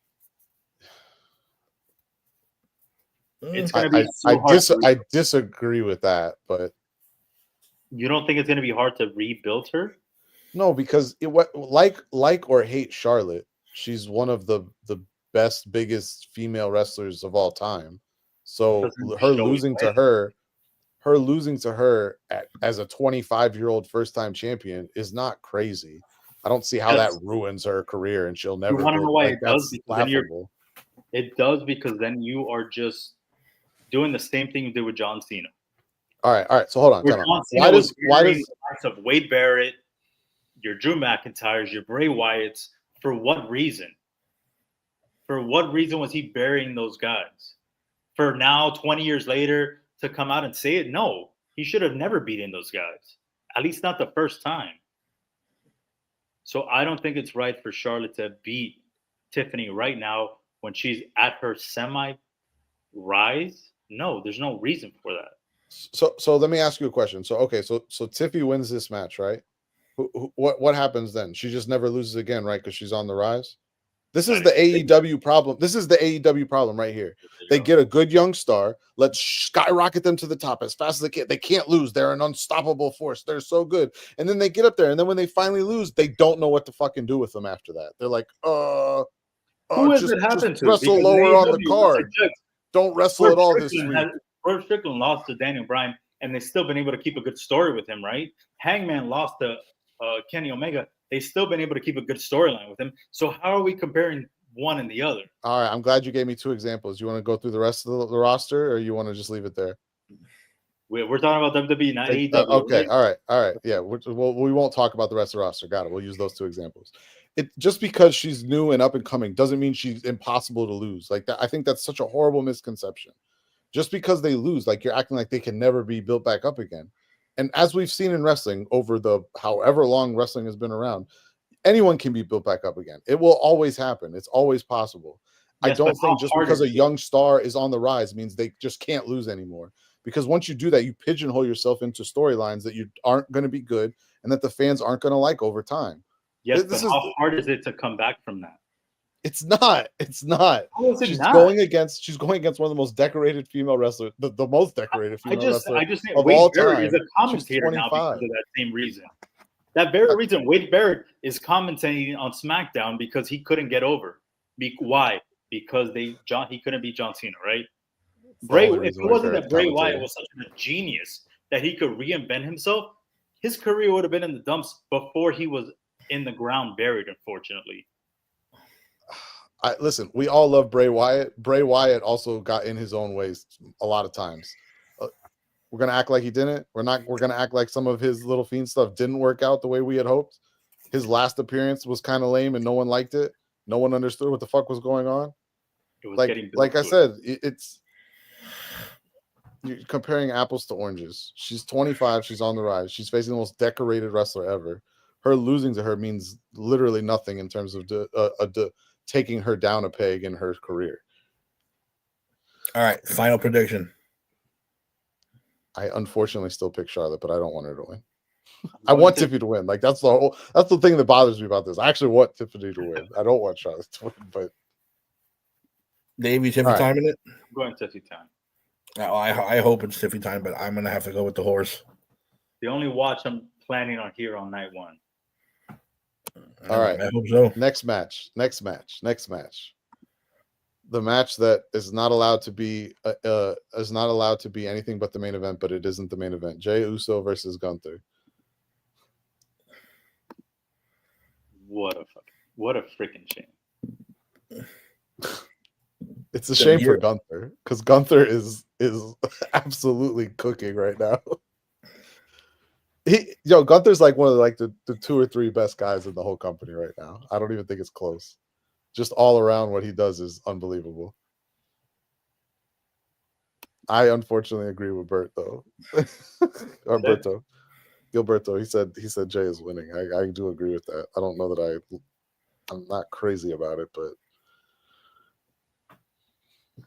It's going to be I disagree with that, but you don't think it's going to be hard to rebuild her? No, because like or hate Charlotte, she's one of the best, biggest female wrestlers of all time. So her losing to her as a 25-year-old first-time champion is not crazy. I don't see how that ruins her career, and she'll never. You want to know why it does? It does because then you are just doing the same thing you did with John Cena. All right. So hold on. Why does of Wade Barrett, your Drew McIntyres, your Bray Wyatts? For what reason? For what reason was he burying those guys? For now, 20 years later, to come out and say it? No, he should have never beaten those guys. At least not the first time. So I don't think it's right for Charlotte to beat Tiffany right now when she's at her semi-rise. No, there's no reason for that. So let me ask you a question. So Tiffy wins this match, right? What happens then? She just never loses again, right? Because she's on the rise. This is the AEW problem. This is the AEW problem right here. They get a good young star. Let's skyrocket them to the top as fast as they can. They can't lose. They're an unstoppable force. They're so good. And then they get up there, and then when they finally lose, they don't know what to fucking do with them after that. They're like, who has it happened to? Wrestle lower on the card. Don't wrestle at all this week. Swerve Strickland lost to Daniel Bryan, and they've still been able to keep a good story with him, right? Hangman lost to Kenny Omega. They've still been able to keep a good storyline with him. So how are we comparing one and the other? All right, I'm glad you gave me two examples. You want to go through the rest of the roster, or you want to just leave it there? We're talking about WWE, not AEW. Okay, all right. Yeah, we won't talk about the rest of the roster. Got it. We'll use those two examples. Just because she's new and up and coming doesn't mean she's impossible to lose. Like that, I think that's such a horrible misconception. Just because they lose, like you're acting like they can never be built back up again. And as we've seen in wrestling over the however long wrestling has been around, anyone can be built back up again. It will always happen. It's always possible. Yes, I don't think just because a young star is on the rise means they just can't lose anymore. Because once you do that, you pigeonhole yourself into storylines that you aren't going to be good and that the fans aren't going to like over time. Yes, but how hard is it to come back from that? It's not. How is it she's not? going against one of the most decorated female wrestlers, the most decorated female wrestler of Wade all Barrett time. Is a commentator now because of that same reason. That very reason, Wade Barrett is commentating on SmackDown because he couldn't get over. Why? Because he couldn't beat John Cena, right? If it wasn't that Bray Wyatt was such a genius that he could reinvent himself, his career would have been in the dumps before he was in the ground buried, unfortunately. Listen, we all love Bray Wyatt. Bray Wyatt also got in his own ways a lot of times. We're gonna act like he didn't. We're gonna act like some of his little fiend stuff didn't work out the way we had hoped. His last appearance was kind of lame and no one liked it. No one understood what the fuck was going on. It was like I said, it's you're comparing apples to oranges. She's 25. She's on the rise. She's facing the most decorated wrestler ever. Her losing to her means literally nothing in terms of taking her down a peg in her career. All right, final prediction. I unfortunately still pick Charlotte, but I don't want her to win. I want Tiffany to win. Like that's the thing that bothers me about this. I actually want Tiffany to win. I don't want Charlotte to win, but Dave, you Tiffany time in it? I'm going Tiffany time. I hope it's Tiffany time, but I'm gonna have to go with the horse. The only watch I'm planning on here on night one. All right. I hope so. Next match. The match that is not allowed to be anything but the main event, but it isn't the main event. Jey Uso versus Gunther. What a freaking shame. It's a shame for Gunther because Gunther is absolutely cooking right now. Gunther's like one of the two or three best guys in the whole company right now. I don't even think it's close. Just all around what he does is unbelievable. I unfortunately agree with Bert though. Or Gilberto. He said Jay is winning. I do agree with that. I don't know that I'm not crazy about it, but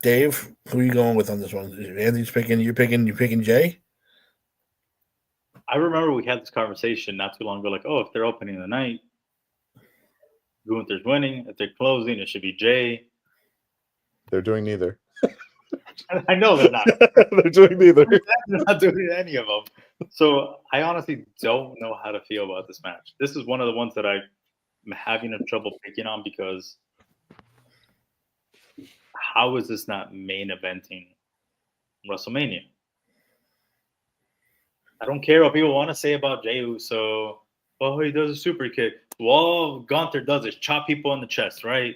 Dave, who are you going with on this one? Anthony's picking. You're picking Jay. I remember we had this conversation not too long ago. Like, oh, if they're opening the night, Gunther's winning. If they're closing, it should be Jay. They're doing neither. I know they're not. They're doing neither. They're not doing any of them. So I honestly don't know how to feel about this match. This is one of the ones that I'm having a trouble picking on because how is this not main eventing WrestleMania? I don't care what people want to say about Jey Uso. Oh, he does a super kick. Well, Gunther does is chop people in the chest, right?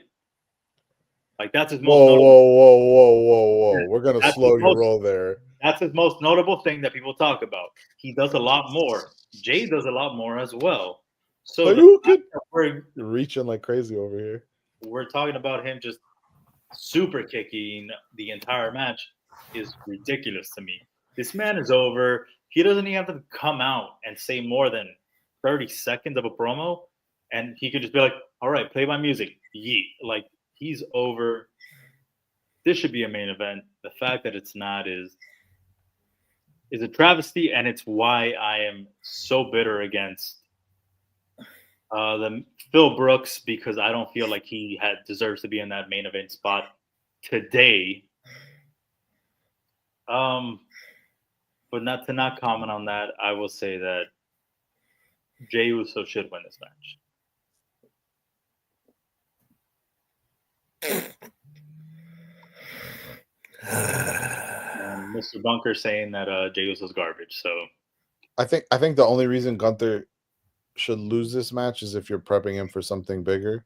Like that's his most whoa. We're gonna slow your roll there. That's his most notable thing that people talk about. He does a lot more. Jay does a lot more as well. So we're reaching like crazy over here. We're talking about him just super kicking the entire match is ridiculous to me. This man is over. He doesn't even have to come out and say more than 30 seconds of a promo, and he could just be like, all right, play my music. Yeet. Like, he's over. This should be a main event. The fact that it's not is a travesty, and it's why I am so bitter against the Phil Brooks, because I don't feel like he deserves to be in that main event spot today. But not comment on that, I will say that Jey Uso should win this match. And Mr. Bunker saying that Jey Uso's garbage. So I think the only reason Gunther should lose this match is if you're prepping him for something bigger.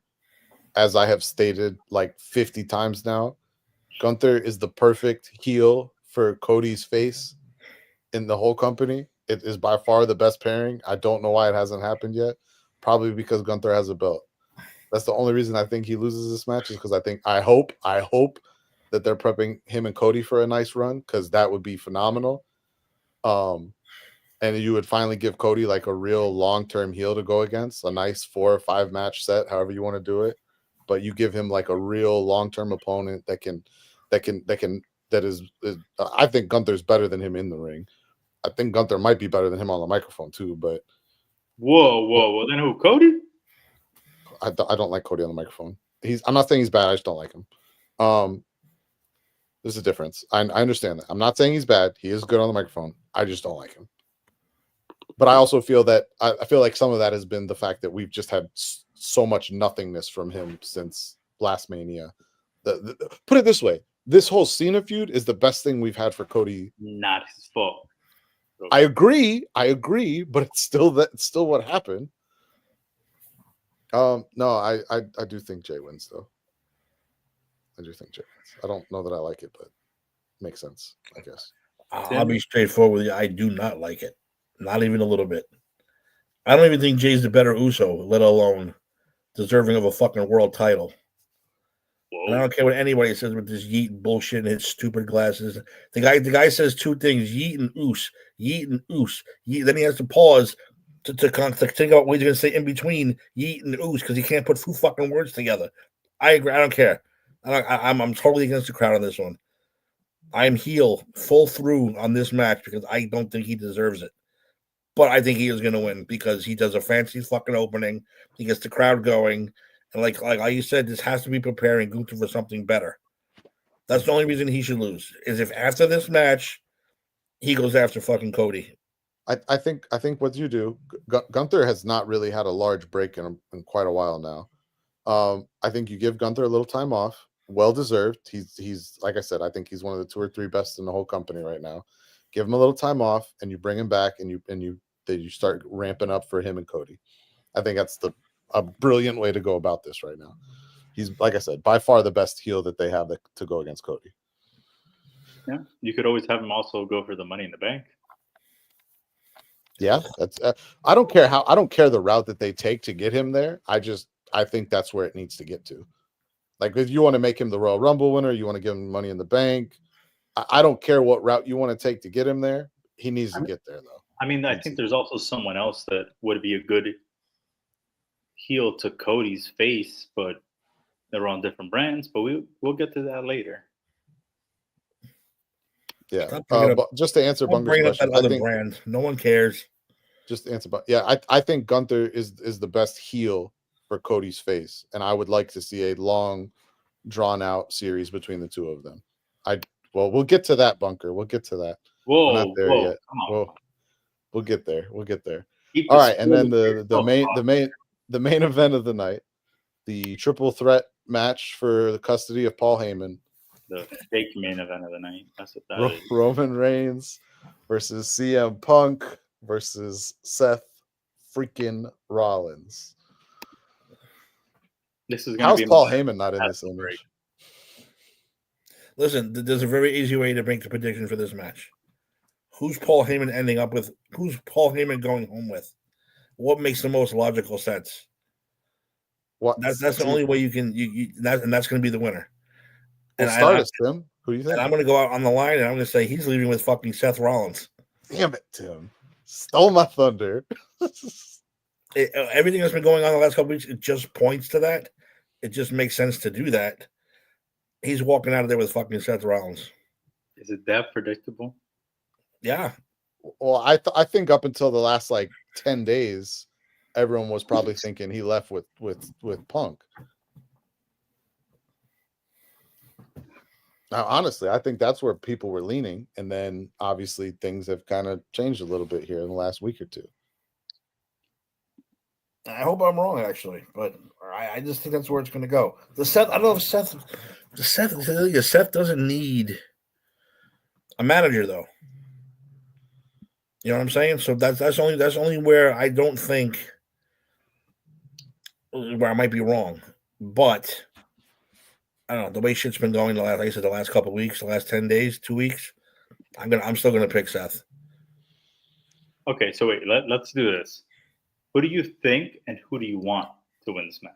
As I have stated like 50 times now, Gunther is the perfect heel for Cody's face in the whole company. It is by far the best pairing. I don't know why it hasn't happened yet. Probably because Gunther has a belt. That's the only reason I think he loses this match, is because I hope that they're prepping him and Cody for a nice run, because that would be phenomenal. And you would finally give Cody like a real long-term heel to go against, a nice 4 or 5 match set, however you want to do it. But you give him like a real long-term opponent that is I think Gunther's better than him in the ring. I think Gunther might be better than him on the microphone too, but whoa. Then who? Cody? I don't like Cody on the microphone. I'm not saying he's bad. I just don't like him. There's a difference. I understand that. I'm not saying he's bad. He is good on the microphone. I just don't like him. But I also feel that I feel like some of that has been the fact that we've just had so much nothingness from him since last Mania. Put it this way: this whole Cena feud is the best thing we've had for Cody. Not his fault. I agree, but it's still what happened. No, I do think Jay wins though. I do think Jay wins. I don't know that I like it, but it makes sense, I guess. I'll be straightforward with you. I do not like it. Not even a little bit. I don't even think Jay's the better Uso, let alone deserving of a fucking world title. And I don't care what anybody says with this yeet bullshit and his stupid glasses. The guy says 2 things: yeet and oos. Yeet and oos. Yeet. Then he has to pause to think about what he's going to say in between yeet and oos, because he can't put 2 fucking words together. I agree. I don't care. I'm totally against the crowd on this one. I'm heel full through on this match because I don't think he deserves it. But I think he is going to win because he does a fancy fucking opening. He gets the crowd going. And like you said, this has to be preparing Gunther for something better. That's the only reason he should lose, is if after this match, he goes after fucking Cody. I think what you do, Gunther has not really had a large break in quite a while now. I think you give Gunther a little time off. Well deserved. He's like I said, I think he's one of the 2 or 3 best in the whole company right now. Give him a little time off, and you bring him back, and you start ramping up for him and Cody. I think that's a brilliant way to go about this right now. He's, like I said, by far the best heel that they have to go against Cody. Yeah, you could always have him also go for the Money in the Bank. Yeah, that's. I don't care the route that they take to get him there. I think that's where it needs to get to. Like, if you want to make him the Royal Rumble winner, you want to give him Money in the Bank. I don't care what route you want to take to get him there. He needs to get there, though. I mean, I think there's also someone else that would be a good heel to Cody's face, but they're on different brands. But we'll get to that later. Yeah, but just to answer Bunker's question, I think brand. No one cares. Just to answer, but yeah, I think Gunther is the best heel for Cody's face, and I would like to see a long, drawn out series between the two of them. We'll get to that, Bunker. We'll get to that. Whoa, we're not there yet. Come on. We'll get there. We'll get there. All right, and then the main event of the night, the triple threat match for the custody of Paul Heyman. The fake main event of the night. That's what that is. Roman Reigns versus CM Punk versus Seth freaking Rollins. This is how's Paul Heyman not in this image? Listen, there's a very easy way to make the prediction for this match. Who's Paul Heyman ending up with? Who's Paul Heyman going home with? What makes the most logical sense? What? That's the only way you can and that's going to be the winner. And Tim. Who do you think? And I'm going to go out on the line and I'm going to say he's leaving with fucking Seth Rollins. Damn it, Tim! Stole my thunder. Everything that's been going on the last couple weeks, it just points to that. It just makes sense to do that. He's walking out of there with fucking Seth Rollins. Is it that predictable? Yeah. Well, I think up until the last 10 days, everyone was probably thinking he left with Punk. Now, honestly, I think that's where people were leaning, and then obviously things have kind of changed a little bit here in the last week or two. I hope I'm wrong, actually, but I just think that's where it's going to go. I don't know if Seth doesn't need a manager, though. You know what I'm saying? So that's only where I don't think where I might be wrong, but I don't know the way shit's been going the last couple of weeks, the last 10 days, 2 weeks. I'm still gonna pick Seth. Okay, so wait, let's do this. Who do you think and who do you want to win this match?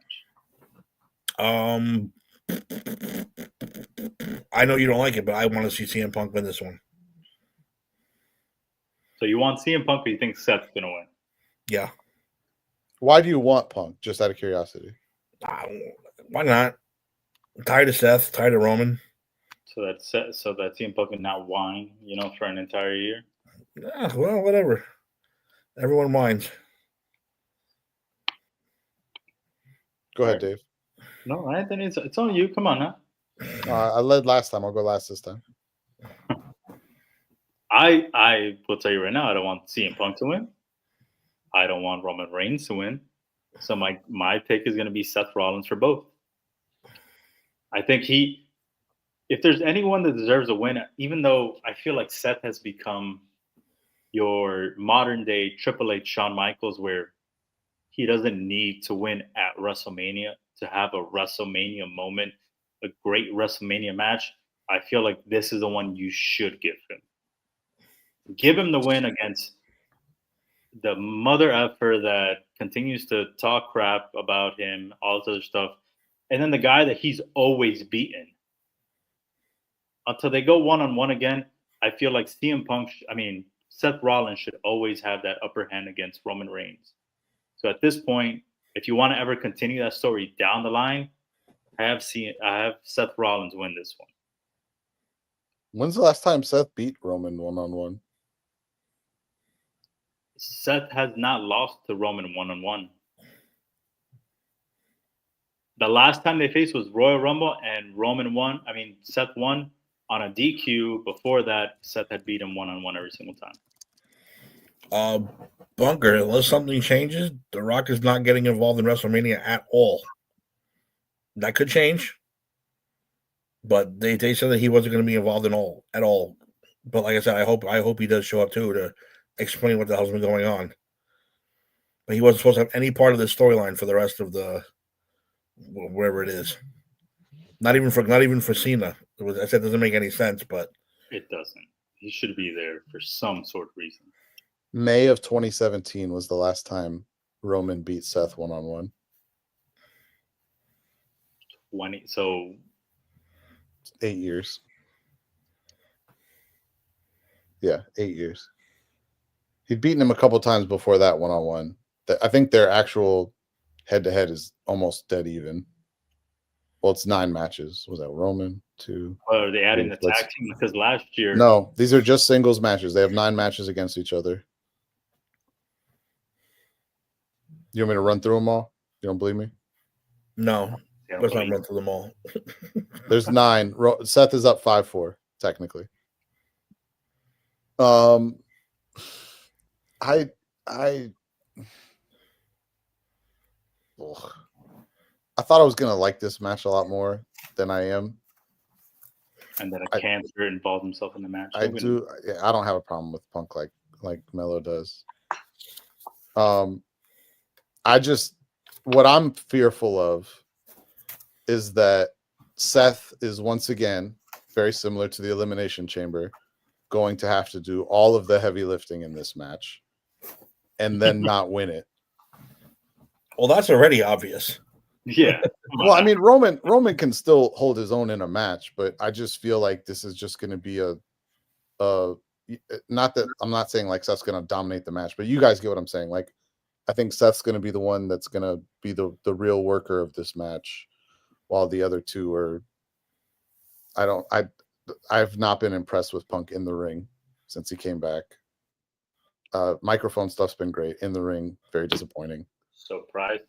I know you don't like it, but I want to see CM Punk win this one. So you want CM Punk, but you think Seth's gonna win? Yeah. Why do you want Punk? Just out of curiosity. Why not? I'm tired of Seth, tired of Roman. So that CM Punk can not whine, for an entire year. Yeah, well, whatever. Everyone whines. Go ahead, Dave. No, Anthony, it's on you. Come on now. I led last time. I'll go last this time. I will tell you right now, I don't want CM Punk to win. I don't want Roman Reigns to win. So my pick is going to be Seth Rollins for both. I think if there's anyone that deserves a win, even though I feel like Seth has become your modern day Triple H Shawn Michaels, where he doesn't need to win at WrestleMania to have a WrestleMania moment, a great WrestleMania match. I feel like this is the one you should give him. Give him the win against the mother effer that continues to talk crap about him, all this other stuff. And then the guy that he's always beaten. Until they go one-on-one again, I feel like Seth Rollins should always have that upper hand against Roman Reigns. So at this point, if you want to ever continue that story down the line, I have Seth Rollins win this one. When's the last time Seth beat Roman one-on-one? Seth has not lost to Roman one-on-one. The last time they faced was Royal Rumble, and Seth won on a DQ. Before that, Seth had beat him one-on-one every single time. Bunker, unless something changes, The Rock is not getting involved in WrestleMania at all. That could change, but they said that he wasn't going to be involved at all. But like I said, I hope he does show up too to explain what the hell's been going on. But he wasn't supposed to have any part of the storyline for the rest of the wherever it is. Not even for Cena. I said it doesn't make any sense, but it doesn't. He should be there for some sort of reason. May of 2017 was the last time Roman beat Seth one-on-one. 8 years. Yeah, 8 years. He'd beaten him a couple times before that one-on-one. I think their actual head-to-head is almost dead even. Well, it's 9 matches. Was that Roman? 2. Or are they adding the tag team? Because last year... No, these are just singles matches. They have 9 matches against each other. You want me to run through them all? You don't believe me? No. Let's not run through them all. There's 9. Seth is up 5-4, technically. I thought I was gonna like this match a lot more than I am. And then a cancer involved himself in the match. I don't have a problem with Punk like Melo does. What I'm fearful of is that Seth is once again very similar to the Elimination Chamber, going to have to do all of the heavy lifting in this match and then not win it. Well, that's already obvious. Yeah. Well, I mean, Roman can still hold his own in a match, but I just feel like this is just going to be not that I'm not saying like Seth's going to dominate the match, but you guys get what I'm saying. Like, I think Seth's going to be the one that's going to be the real worker of this match, while the other two are. I've not been impressed with Punk in the ring since he came back. Microphone stuff's been great. In the ring, very disappointing. Surprise.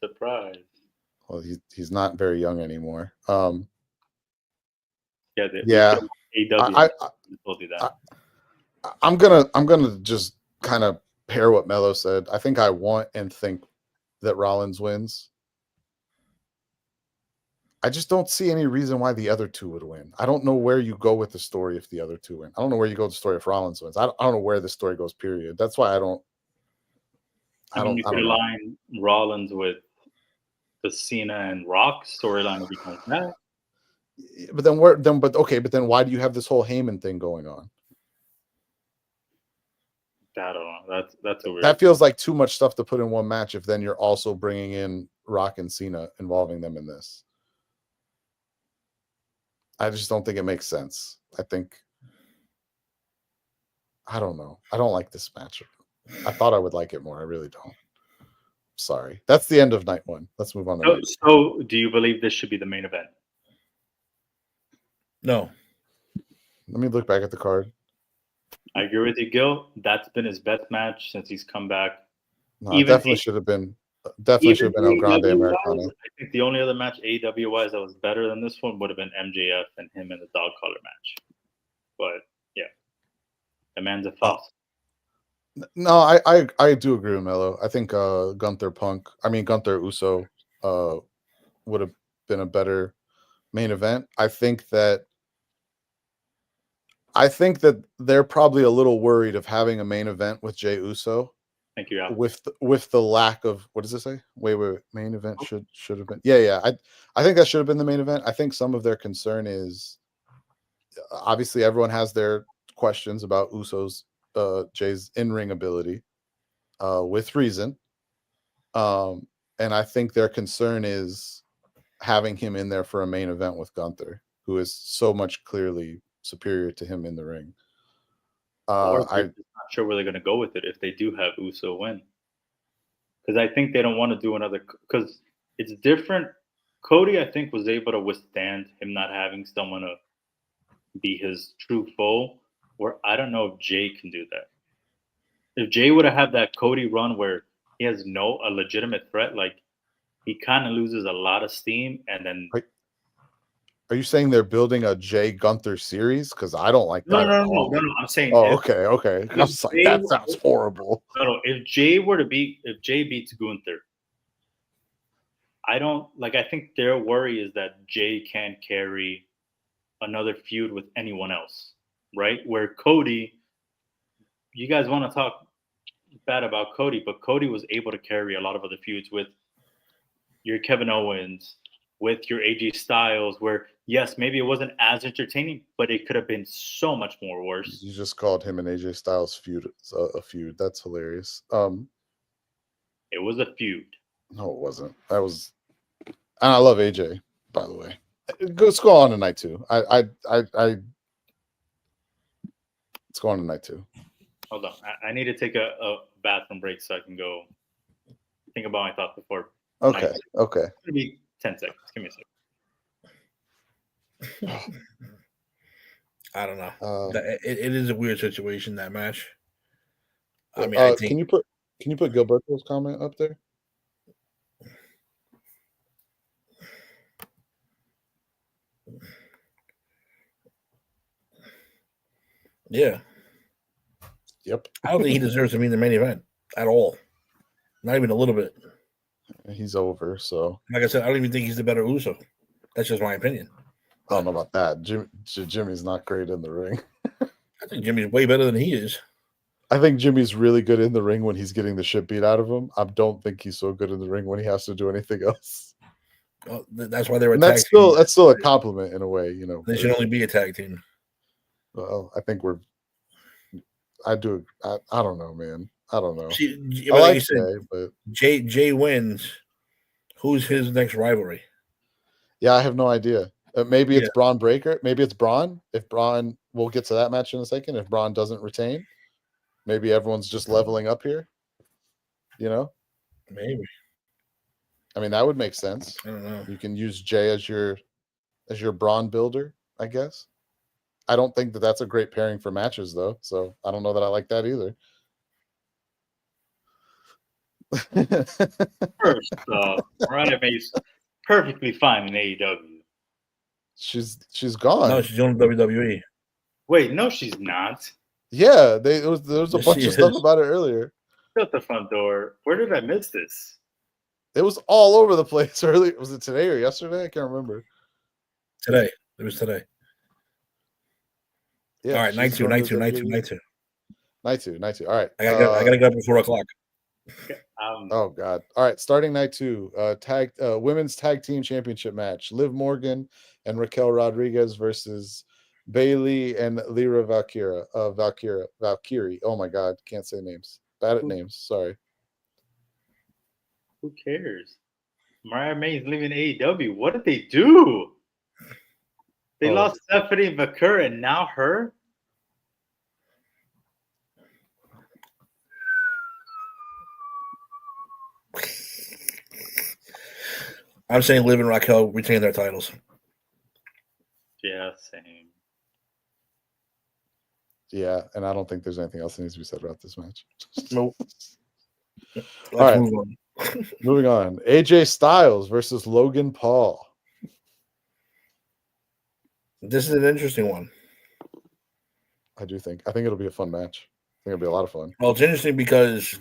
Well, he's not very young anymore. AW told you that. I'm gonna just kind of pair what Melo said. I think I want and think that Rollins wins. I just don't see any reason why the other two would win. I don't know where you go with the story if the other two win. I don't know where you go with the story if Rollins wins. I don't know where the story goes, period. That's why I don't. You could align Rollins with the Cena and Rock storyline if he comes back. But then then why do you have this whole Heyman thing going on? I don't know. That's a weird. That feels like too much stuff to put in one match if then you're also bringing in Rock and Cena, involving them in this. I just don't think it makes sense. I don't know. I don't like this match. I thought I would like it more. I really don't. Sorry. That's the end of night 1. Let's move on to night 2. So do you believe this should be the main event? No. Let me look back at the card. I agree with you, Gil. That's been his best match since he's come back. No, definitely should have been El Grande Americano. I think the only other match AEW wise that was better than this one would have been MJF and him in the dog collar match. But yeah, the man's a fuss. No, I do agree with Melo. I think Gunther Uso would have been a better main event. I think that they're probably a little worried of having a main event with Jey Uso. Thank you, Al. With the lack of, what does it say? Wait, main event should have been. Yeah. I think that should have been the main event. I think some of their concern is obviously everyone has their questions about Uso's Jay's in-ring ability, with reason. And I think their concern is having him in there for a main event with Gunther, who is so much clearly superior to him in the ring. I'm not sure where they're going to go with it if they do have Uso win. Because I think they don't want to do another, because it's different. Cody, I think, was able to withstand him not having someone to be his true foe, where I don't know if Jay can do that. If Jay would have had that Cody run where he has a legitimate threat, like he kind of loses a lot of steam, and then. Are you saying they're building a Jay Gunther series? Because I don't like that. No. I'm saying. Oh, okay. I was like, that sounds horrible. No. If Jay beats Gunther, I think their worry is that Jay can't carry another feud with anyone else, right? Where Cody, you guys want to talk bad about Cody, but Cody was able to carry a lot of other feuds with your Kevin Owens, with your AJ Styles, where yes, maybe it wasn't as entertaining, but it could have been so much more worse. You just called him and AJ Styles feud a feud. That's hilarious. It was a feud. No, it wasn't. And I love AJ, by the way. Let's go on to night 2. It's going to night 2. Hold on. I need to take a bathroom break so I can go think about my thoughts before. Okay. Okay. It's gonna be 10 seconds. Give me a second. I don't know. It is a weird situation, that match. I mean, can you put Gilberto's comment up there? Yeah. Yep. I don't think he deserves to be in the main event at all. Not even a little bit. He's over. So, like I said, I don't even think he's the better Uso. That's just my opinion. I don't know about that. Jimmy's not great in the ring. I think Jimmy's way better than he is. I think Jimmy's really good in the ring when he's getting the shit beat out of him. I don't think he's so good in the ring when he has to do anything else. Well, that's why they were. That's still a compliment in a way, you know. They should only be a tag team. Well, I think I don't know, man. I don't know. See, I like Jay, but Jay wins. Who's his next rivalry? Yeah, I have no idea. Maybe it's Braun Breaker. Maybe it's Braun. If Braun, we'll get to that match in a second. If Braun doesn't retain, maybe everyone's just leveling up here. You know? Maybe. I mean, that would make sense. I don't know. You can use Jay as your Braun builder, I guess. I don't think that's a great pairing for matches, though. So I don't know that I like that either. First off, Mariah May's perfectly fine in AEW. She's gone. No, she's on WWE. Wait, no, she's not. Yeah, there was a bunch of stuff about it earlier. Shut the front door. Where did I miss this? It was all over the place earlier. Was it today or yesterday? I can't remember. Today. It was today. Yeah. All right, night two. Night two. All right. I gotta go up at 4 o'clock. Oh God! All right, starting night 2, women's tag team championship match: Liv Morgan and Raquel Rodriguez versus Bailey and Lyra Valkyrie. Valkyrie. Oh my God, can't say names. Bad at names. Sorry. Who cares? Mariah May's leaving AEW. What did they do? They lost Stephanie Vaquer and now her. I'm saying Liv and Raquel retain their titles. Yeah, same. Yeah, and I don't think there's anything else that needs to be said about this match. Nope. All right, moving on. AJ Styles versus Logan Paul. This is an interesting one. I think it'll be a fun match. I think it'll be a lot of fun. Well, it's interesting because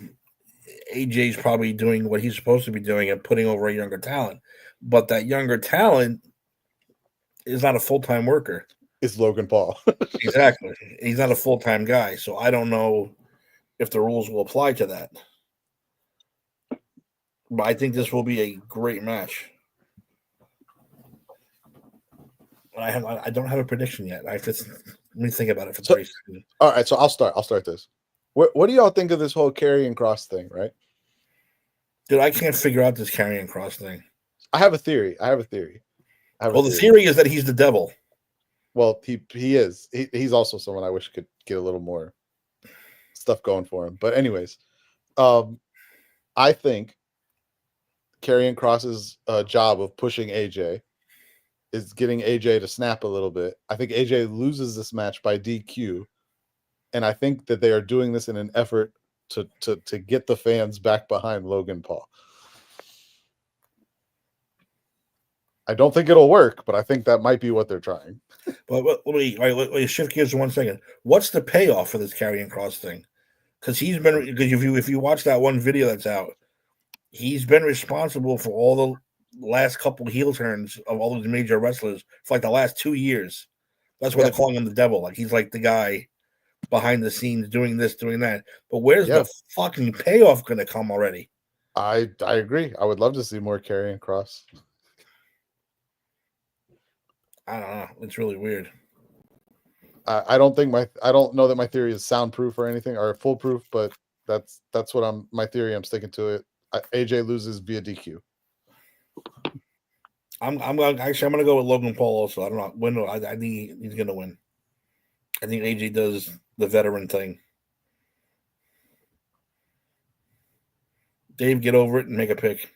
AJ's probably doing what he's supposed to be doing and putting over a younger talent. But that younger talent is not a full-time worker. It's Logan Paul. Exactly. He's not a full-time guy. So I don't know if the rules will apply to that. But I think this will be a great match. I don't have a prediction yet. Let me think about it for 30 seconds. All right, so I'll start this. What do y'all think of this whole Karrion Kross thing, right? Dude, I can't figure out this Karrion Kross thing. I have a theory. The theory is that he's the devil. Well, he is. He's also someone I wish could get a little more stuff going for him. But anyways, I think Karrion Kross's job of pushing AJ is getting AJ to snap a little bit. I think AJ loses this match by DQ, and I think that they are doing this in an effort to get the fans back behind Logan Paul. I don't think it'll work, but I think that might be what they're trying. But let me shift gears for 1 second. What's the payoff for this Karrion Kross thing? Because if you watch that one video that's out, he's been responsible for all the last couple heel turns of all those major wrestlers for like the last 2 years. That's why they're calling him the devil. Like he's like the guy behind the scenes doing this, doing that. But where's the fucking payoff going to come already? I agree. I would love to see more Karrion Kross. I don't know. It's really weird. I don't know that my theory is soundproof or anything or foolproof, but that's what my theory. I'm sticking to it. AJ loses via DQ. I'm gonna go with Logan Paul also. I don't know. I think he's gonna win. I think AJ does the veteran thing. Dave, get over it and make a pick.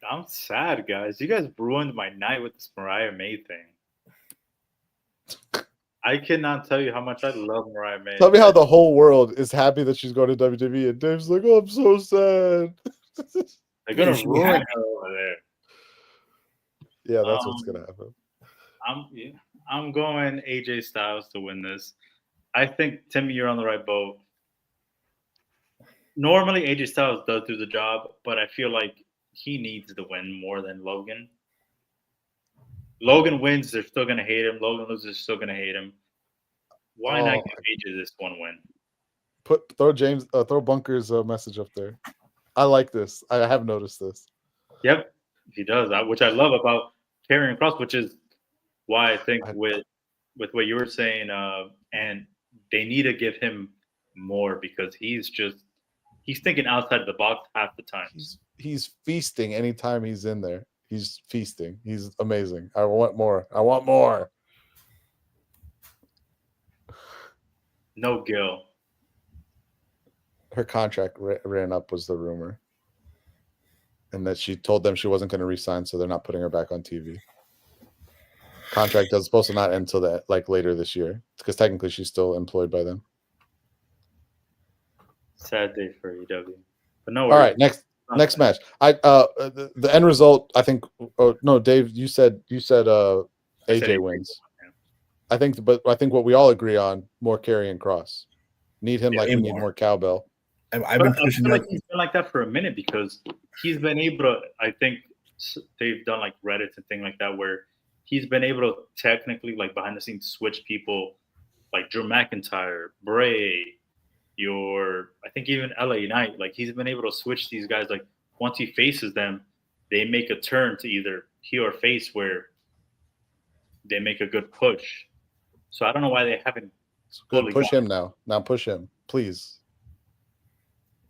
I'm sad, guys. You guys ruined my night with this Mariah May thing. I cannot tell you how much I love Mariah May. Tell me how the whole world is happy that she's going to WWE, and Dave's like, "Oh, I'm so sad." They're gonna ruin her over there. Yeah, that's what's gonna happen. I'm going AJ Styles to win this. I think, Timmy, you're on the right boat. Normally, AJ Styles does do the job, but I feel like he needs to win more than Logan. Logan wins, they're still going to hate him. Logan loses, they're still going to hate him. Why not give AJ this one win? Throw Bunker's message up there. I like this. I have noticed this. Yep, he does that, which I love about Karrion Kross, which is why I think with what you were saying, and they need to give him more because he's thinking outside of the box half the time. He's feasting anytime he's in there. He's feasting. He's amazing. I want more. I want more. No Gil. Her contract ran up was the rumor. And that she told them she wasn't going to resign, so they're not putting her back on TV. Contract is supposed to not end until that, like later this year, because technically she's still employed by them. Sad day for EW. But no. All right, next match. The end result. I think. Oh, no, Dave, you said AJ wins. I think what we all agree on more Karrion Kross. Need him like we need more cowbell. I've been pushing like he's been like that for a minute because he's been able to. I think they've done like Reddit and things like that where he's been able to technically like behind the scenes switch people like Drew McIntyre, Bray, I think even LA Knight. Like he's been able to switch these guys. Like once he faces them, they make a turn to either heel or face where they make a good push. So I don't know why they haven't. Push him now. Now push him, please.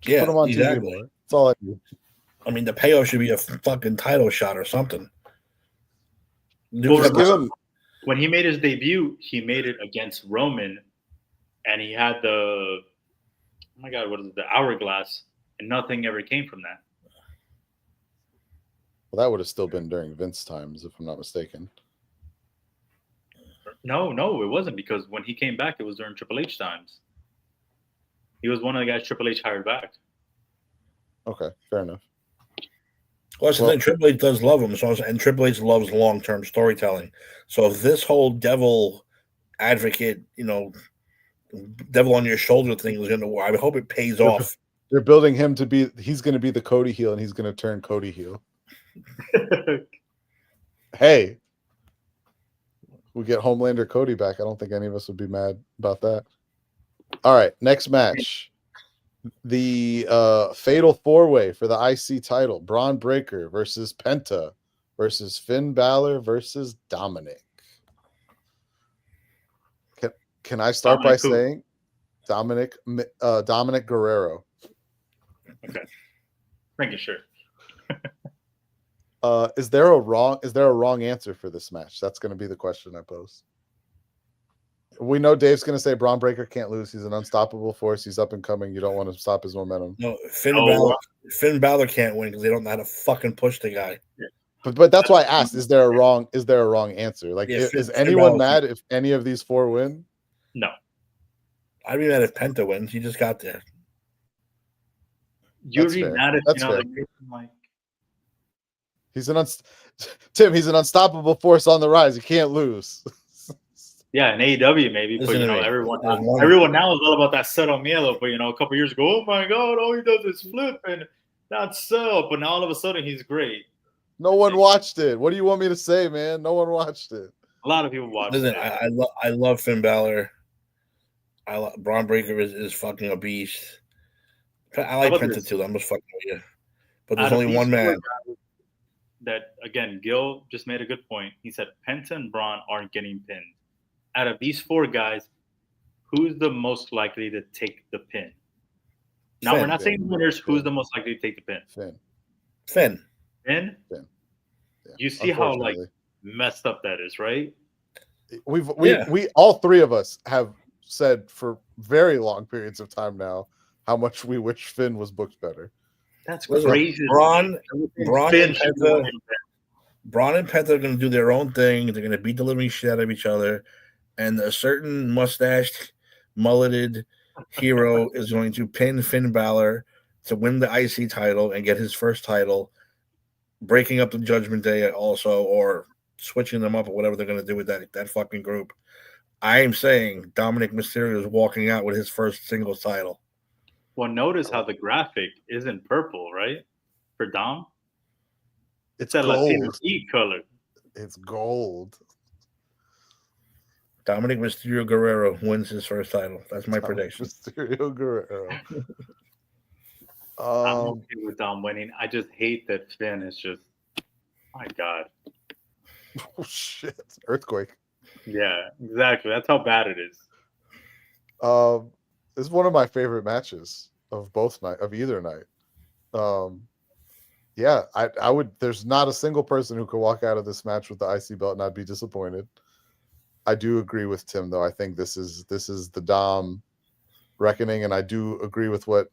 Just put him on TV more. That's all I do. I mean, the payoff should be a fucking title shot or something. When he made his debut, he made it against Roman, and he had the the hourglass, and nothing ever came from that. Well, that would have still been during Vince times, if I'm not mistaken. No, it wasn't, because when he came back, it was during Triple H times. He was one of the guys Triple H hired back. Okay, fair enough. Well, that's the thing. Triple H does love him, and Triple H loves long-term storytelling. So if this whole devil advocate, devil on your shoulder thing is going to work, I hope it pays off. They're building him to be. He's going to be the Cody heel, and he's going to turn Cody heel. Hey. We get Homelander Cody back. I don't think any of us would be mad about that. All right, next match. The fatal four-way for the IC title. Braun Breaker versus Penta versus Finn Balor versus Dominic. Can I start by saying Dominic Guerrero? Okay. Making sure. Is there a wrong answer for this match? That's going to be the question I pose. We know Dave's going to say Braun Breaker can't lose. He's an unstoppable force. He's up and coming. You don't want to stop his momentum. No, Finn Balor can't win because they don't know how to fucking push the guy. But that's why I asked: Is there a wrong answer? Like, is anyone mad if any of these four win? No. I'd be mad if Penta wins. He just got there. You'd be mad if like. He's he's an unstoppable force on the rise. He can't lose. Yeah, in AEW maybe, but everyone now is all about that Cero Miedo. But a couple years ago, oh my God, all he does is flip and not sell. But now all of a sudden he's great. No one watched it. What do you want me to say, man? No one watched it. A lot of people watched it. I love Finn Balor. Braun Breaker is fucking a beast. I like Penta too. I'm just fucking with you. But there's only one man. That again, Gil just made a good point. He said Penta and Braun aren't getting pinned. Out of these four guys, who's the most likely to take the pin? Now we're not saying winners. Who's the most likely to take the pin? Finn. Yeah. You see how like messed up that is, right? We all three of us have said for very long periods of time now how much we wish Finn was booked better. That's crazy. Braun and Penta are going to do their own thing. They're going to beat the living shit out of each other. And a certain mustached, mulleted hero is going to pin Finn Balor to win the IC title and get his first title, breaking up the Judgment Day also, or switching them up or whatever they're going to do with that fucking group. I am saying Dominic Mysterio is walking out with his first singles title. Well, notice how the graphic isn't purple, right? For Dom? It's that Latino heat color. It's gold. Dominic Mysterio Guerrero wins his first title. That's my prediction. Mysterio Guerrero. I'm okay with Dom winning. I just hate that Finn is just, my God. Oh, shit. Earthquake. Yeah, exactly. That's how bad it is. It's one of my favorite matches of either night. Yeah, I would. There's not a single person who could walk out of this match with the IC belt and I'd be disappointed. I do agree with Tim, though. I think this is the Dom reckoning, and I do agree with what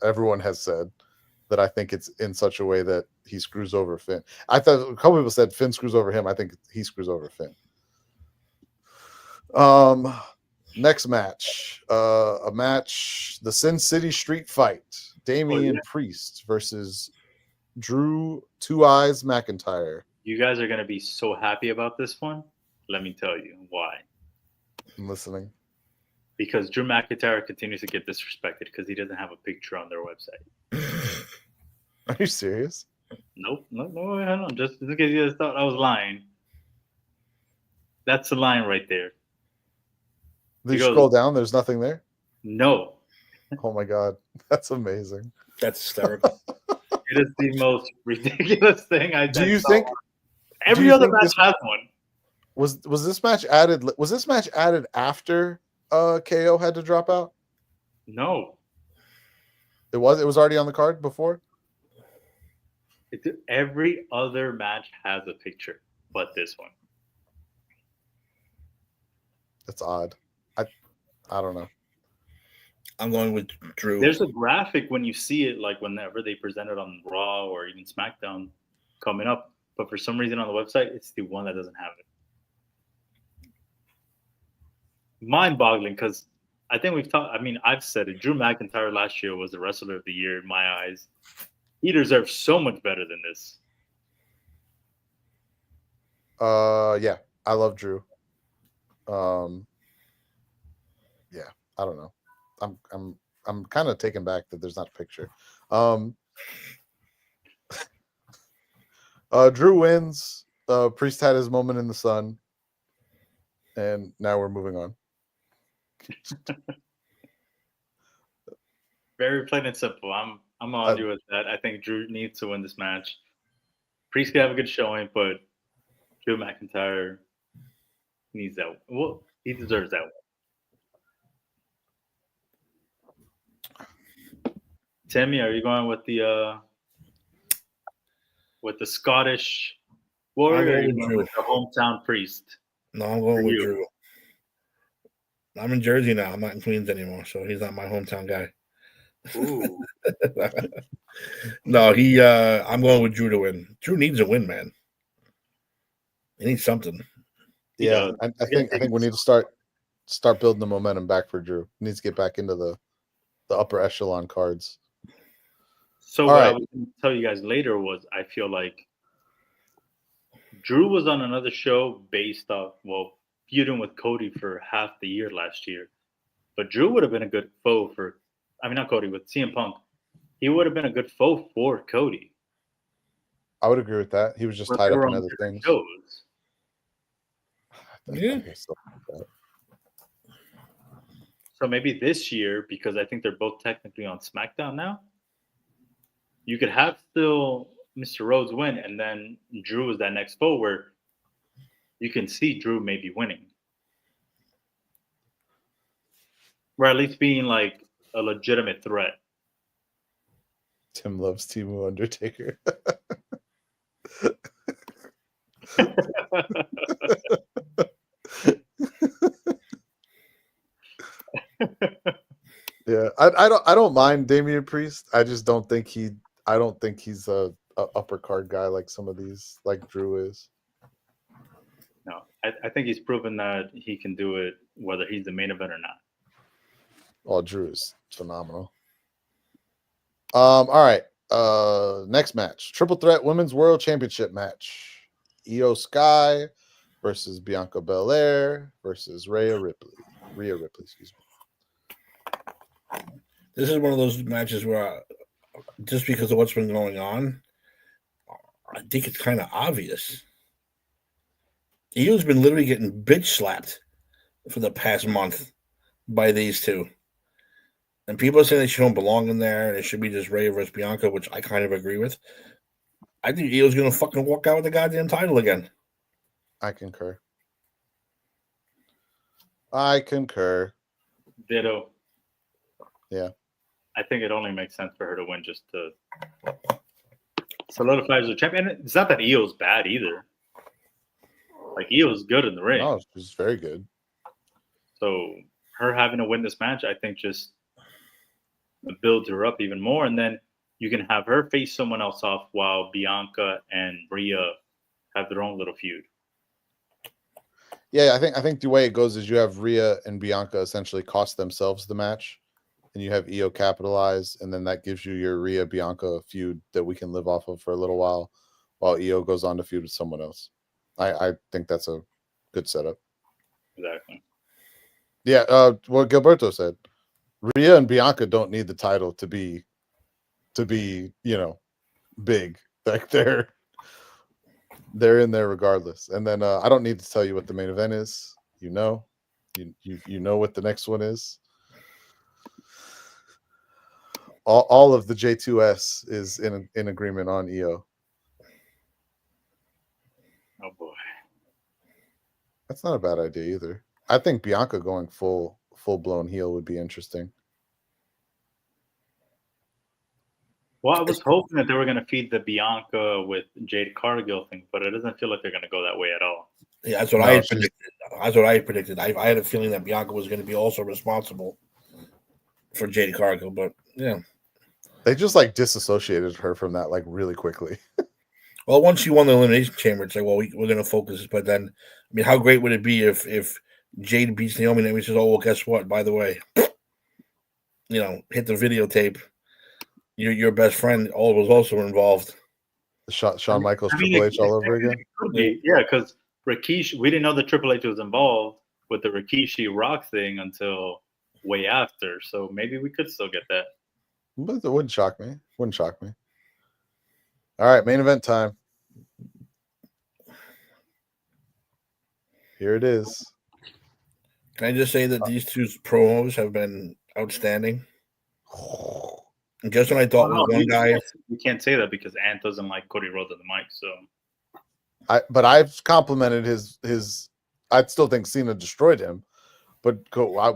everyone has said, that I think it's in such a way that he screws over Finn. I thought a couple people said Finn screws over him. I think he screws over Finn. Next match, a match, the Sin City Street Fight, Damian Priest versus Drew Two Eyes McIntyre. You guys are gonna be so happy about this one. Let me tell you why. I'm listening. Because Drew McIntyre continues to get disrespected because he doesn't have a picture on their website. Are you serious? Nope. No. Just in case you guys thought I was lying. That's the line right there. Did you scroll down? There's nothing there? No. Oh my God. That's amazing. That's hysterical. It is the most ridiculous thing I do. You think every other match has one? Was this match added? Was this match added after KO had to drop out? No. It was already on the card before? Every other match has a picture, but this one. That's odd. I don't know. I'm going with Drew. There's a graphic when you see it, like whenever they present it on Raw or even SmackDown coming up, but for some reason on the website, it's the one that doesn't have it. Mind-boggling, because I think I've said it. Drew McIntyre last year was the wrestler of the year in my eyes. He deserves so much better than this. Yeah, I love Drew. Yeah, I don't know. I'm kind of taken back that there's not a picture. Drew wins. Priest had his moment in the sun, and now we're moving on. Very plain and simple. I'm on you with that. I think Drew needs to win this match. Priest could have a good showing, but Drew McIntyre needs that. Well, he deserves that one. Timmy, are you going with the Scottish Warrior? Or are you going with the hometown Priest? No, I'm going with Drew. I'm in Jersey now. I'm not in Queens anymore, so he's not my hometown guy. Ooh. No, I'm going with Drew to win. Drew needs a win, man. He needs something. Yeah, I think we need to start building the momentum back for Drew. He needs to get back into the upper echelon cards. So what I was going to tell you guys later was I feel like Drew was on another show based off, feuding with Cody for half the year last year. But Drew would have been a good foe not Cody, with CM Punk. He would have been a good foe for Cody. I would agree with that. He was just tied up in other things. Shows. Yeah. So maybe this year, because I think they're both technically on SmackDown now, you could have still Mr. Rhodes win, and then Drew is that next foe where you can see Drew maybe winning. Or at least being like a legitimate threat. Tim loves Timu Undertaker. I don't mind Damian Priest. I just don't think he's a upper card guy like some of these, like Drew is. No, I think he's proven that he can do it whether he's the main event or not. Oh, Drew is phenomenal. All right. Next match. Triple threat women's world championship match. Io Sky versus Bianca Belair versus Rhea Ripley, excuse me. This is one of those matches where just because of what's been going on, I think it's kind of obvious. Io's been literally getting bitch slapped for the past month by these two. And people are saying that she don't belong in there and it should be just Rhea versus Bianca, which I kind of agree with. I think Io's going to fucking walk out with the goddamn title again. I concur. Ditto. Yeah. I think it only makes sense for her to win just to solidify as a champion. And it's not that Io's bad either. Like, Io's good in the ring. No, she's very good. So her having to win this match, I think, just builds her up even more. And then you can have her face someone else off while Bianca and Rhea have their own little feud. Yeah, I think the way it goes is you have Rhea and Bianca essentially cost themselves the match, and you have Io capitalize, and then that gives you your Rhea Bianca feud that we can live off of for a little while Io goes on to feud with someone else. I think that's a good setup. Exactly. Yeah, what Gilberto said. Rhea and Bianca don't need the title to be, big. Like they're in there regardless. And then I don't need to tell you what the main event is. You know what the next one is. All of the J2S is in agreement on Io. Oh boy. That's not a bad idea either. I think Bianca going full blown heel would be interesting. Well, I was hoping that they were going to feed the Bianca with Jade Cargill thing, but it doesn't feel like they're going to go that way at all. Yeah, that's what I predicted. That's what I predicted. I had a feeling that Bianca was going to be also responsible for Jade Cargill, but yeah. They just like disassociated her from that like really quickly. Well, once she won the Elimination Chamber, it's like, well, we're going to focus. But then, I mean, how great would it be if Jade beats Naomi and Naomi says, oh, well, guess what? By the way, hit the videotape. Your best friend was also involved. Shawn Michaels, Triple H all over again? Yeah, because Rikishi, we didn't know that Triple H was involved with the Rikishi Rock thing until way after. So maybe we could still get that. But it wouldn't shock me. All right, main event time. Here it is. Can I just say that these two promos have been outstanding? And just when I thought one guy, we can't say that because Ant doesn't like Cody Rhodes on the mic. So, but I've complimented his. I still think Cena destroyed him, but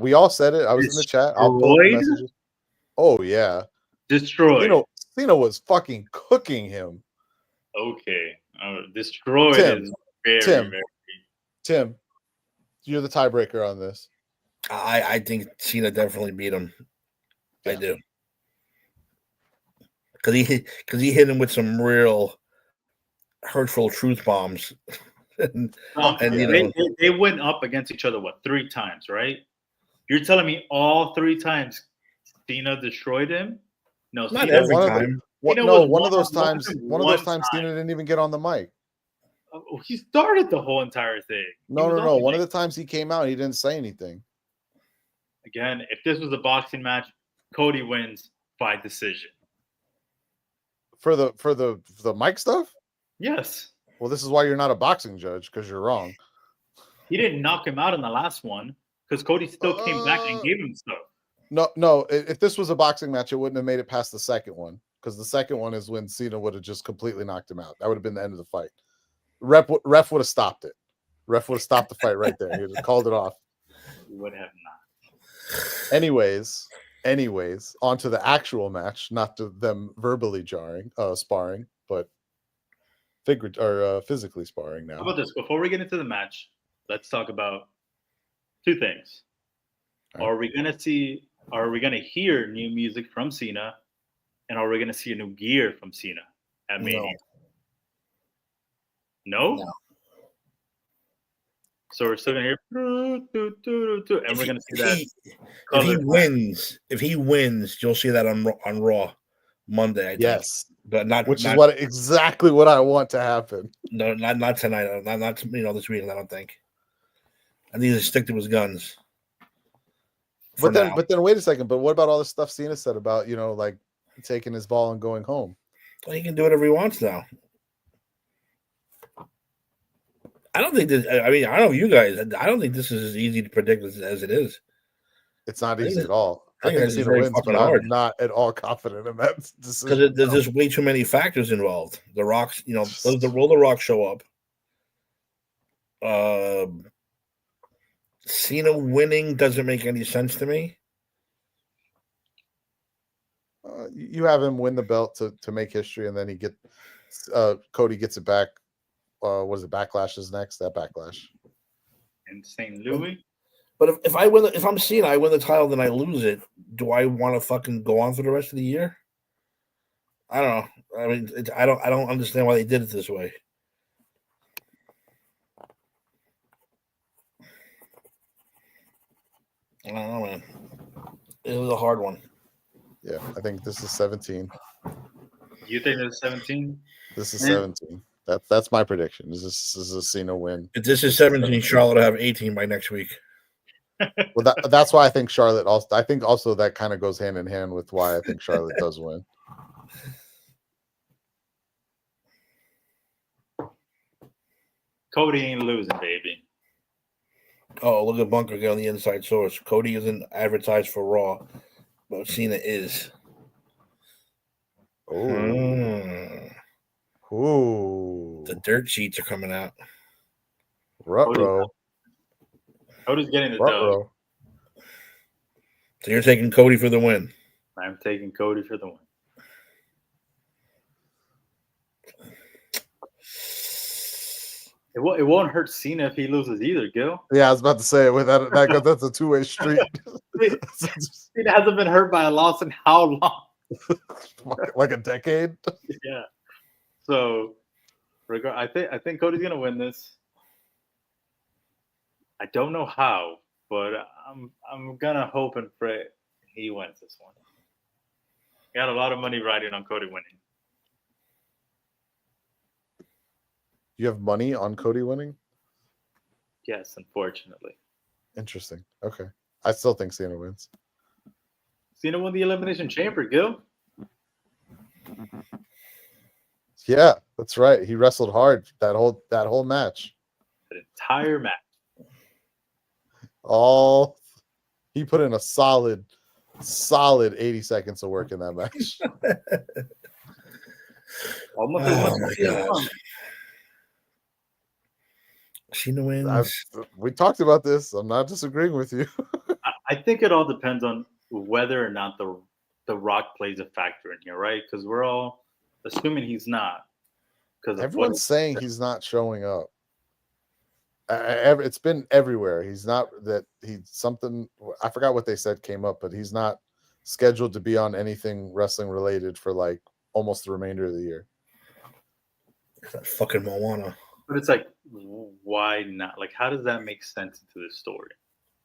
we all said it. I was in the chat. I'll pull the messages. Oh yeah, destroyed. Cena was fucking cooking him. Okay, destroyed is very. Tim, you're the tiebreaker on this. I think Cena definitely beat him. Yeah. I do. Because he hit him with some real hurtful truth bombs. They went up against each other, 3 times, right? You're telling me all 3 times Cena destroyed him? No, not every time. One of those times Cena didn't even get on the mic. He started the whole entire thing. No. One of the times he came out, he didn't say anything. Again, if this was a boxing match, Cody wins by decision. For the mic stuff? Yes. Well, this is why you're not a boxing judge, because you're wrong. He didn't knock him out in the last one because Cody still came back and gave him stuff. No. If this was a boxing match, it wouldn't have made it past the second one, because the second one is when Cena would have just completely knocked him out. That would have been the end of the fight. Ref would have stopped it. Ref would have stopped the fight right there. He would have called it off. He would have not. Anyways, on to the actual match, not to them verbally sparring, but physically sparring now. How about this? Before we get into the match, let's talk about 2 things. Right. Are we going to see are we gonna hear new music from Cena, and are we gonna see a new gear from Cena at Mania? No. So we're still gonna hear, and we're gonna see that. If he wins, you'll see that on Raw Monday. I think. Yes, but is exactly what I want to happen. No, not tonight. Not this week. I don't think. I need to stick to his guns. But then wait a second. But what about all the stuff Cena said about like taking his ball and going home? Well, he can do whatever he wants now. I don't think this. I mean, I don't know you guys. I don't think this is as easy to predict as it is. It's not easy at all. I think Cena wins, but I'm not at all confident in that decision. Because there's just way too many factors involved. The Rock's, will the Rock show up? Cena winning doesn't make any sense to me. You have him win the belt to make history, and then Cody gets it back. Was it Backlash is next? That Backlash in St. Louis. But if I win, if I'm Cena, I win the title, then I lose it. Do I want to fucking go on for the rest of the year? I don't know. I mean, I don't understand why they did it this way. I don't know, man. It was a hard one. Yeah, I think this is 17. You think it's 17? This is 17. That's my prediction. This is a Cena win. If this is 17, Charlotte will have 18 by next week. Well, that's why I think Charlotte also. I think also that kind of goes hand in hand with why I think Charlotte does win. Cody ain't losing, baby. Oh, look at Bunker get on the inside source. Cody isn't advertised for Raw, but Cena is. Oh. Ooh. The dirt sheets are coming out. Ruh-roh. Cody's getting the dub. So you're taking Cody for the win. I'm taking Cody for the win. It won't hurt Cena if he loses either, Gil. Yeah, I was about to say that's a two-way street. Cena hasn't been hurt by a loss in how long? Like a decade. Yeah. So, I think Cody's gonna win this. I don't know how, but I'm gonna hope and pray he wins this one. Got a lot of money riding on Cody winning. You have money on Cody winning? Yes, unfortunately. Interesting. Okay. I still think Cena wins. Cena won the Elimination Chamber, Gil. Yeah, that's right. He wrestled hard that whole match. That entire match. He put in a solid 80 seconds of work in that match. Almost as much as Cena wins. We talked about this. I'm not disagreeing with you. I think it all depends on whether or not the Rock plays a factor in here, right? Because we're all assuming he's not. Because everyone's saying he's not showing up. It's been everywhere. He's not that he's something. I forgot what they said came up, but he's not scheduled to be on anything wrestling related for like almost the remainder of the year. That fucking Moana. But it's like, why not? Like, how does that make sense into the story?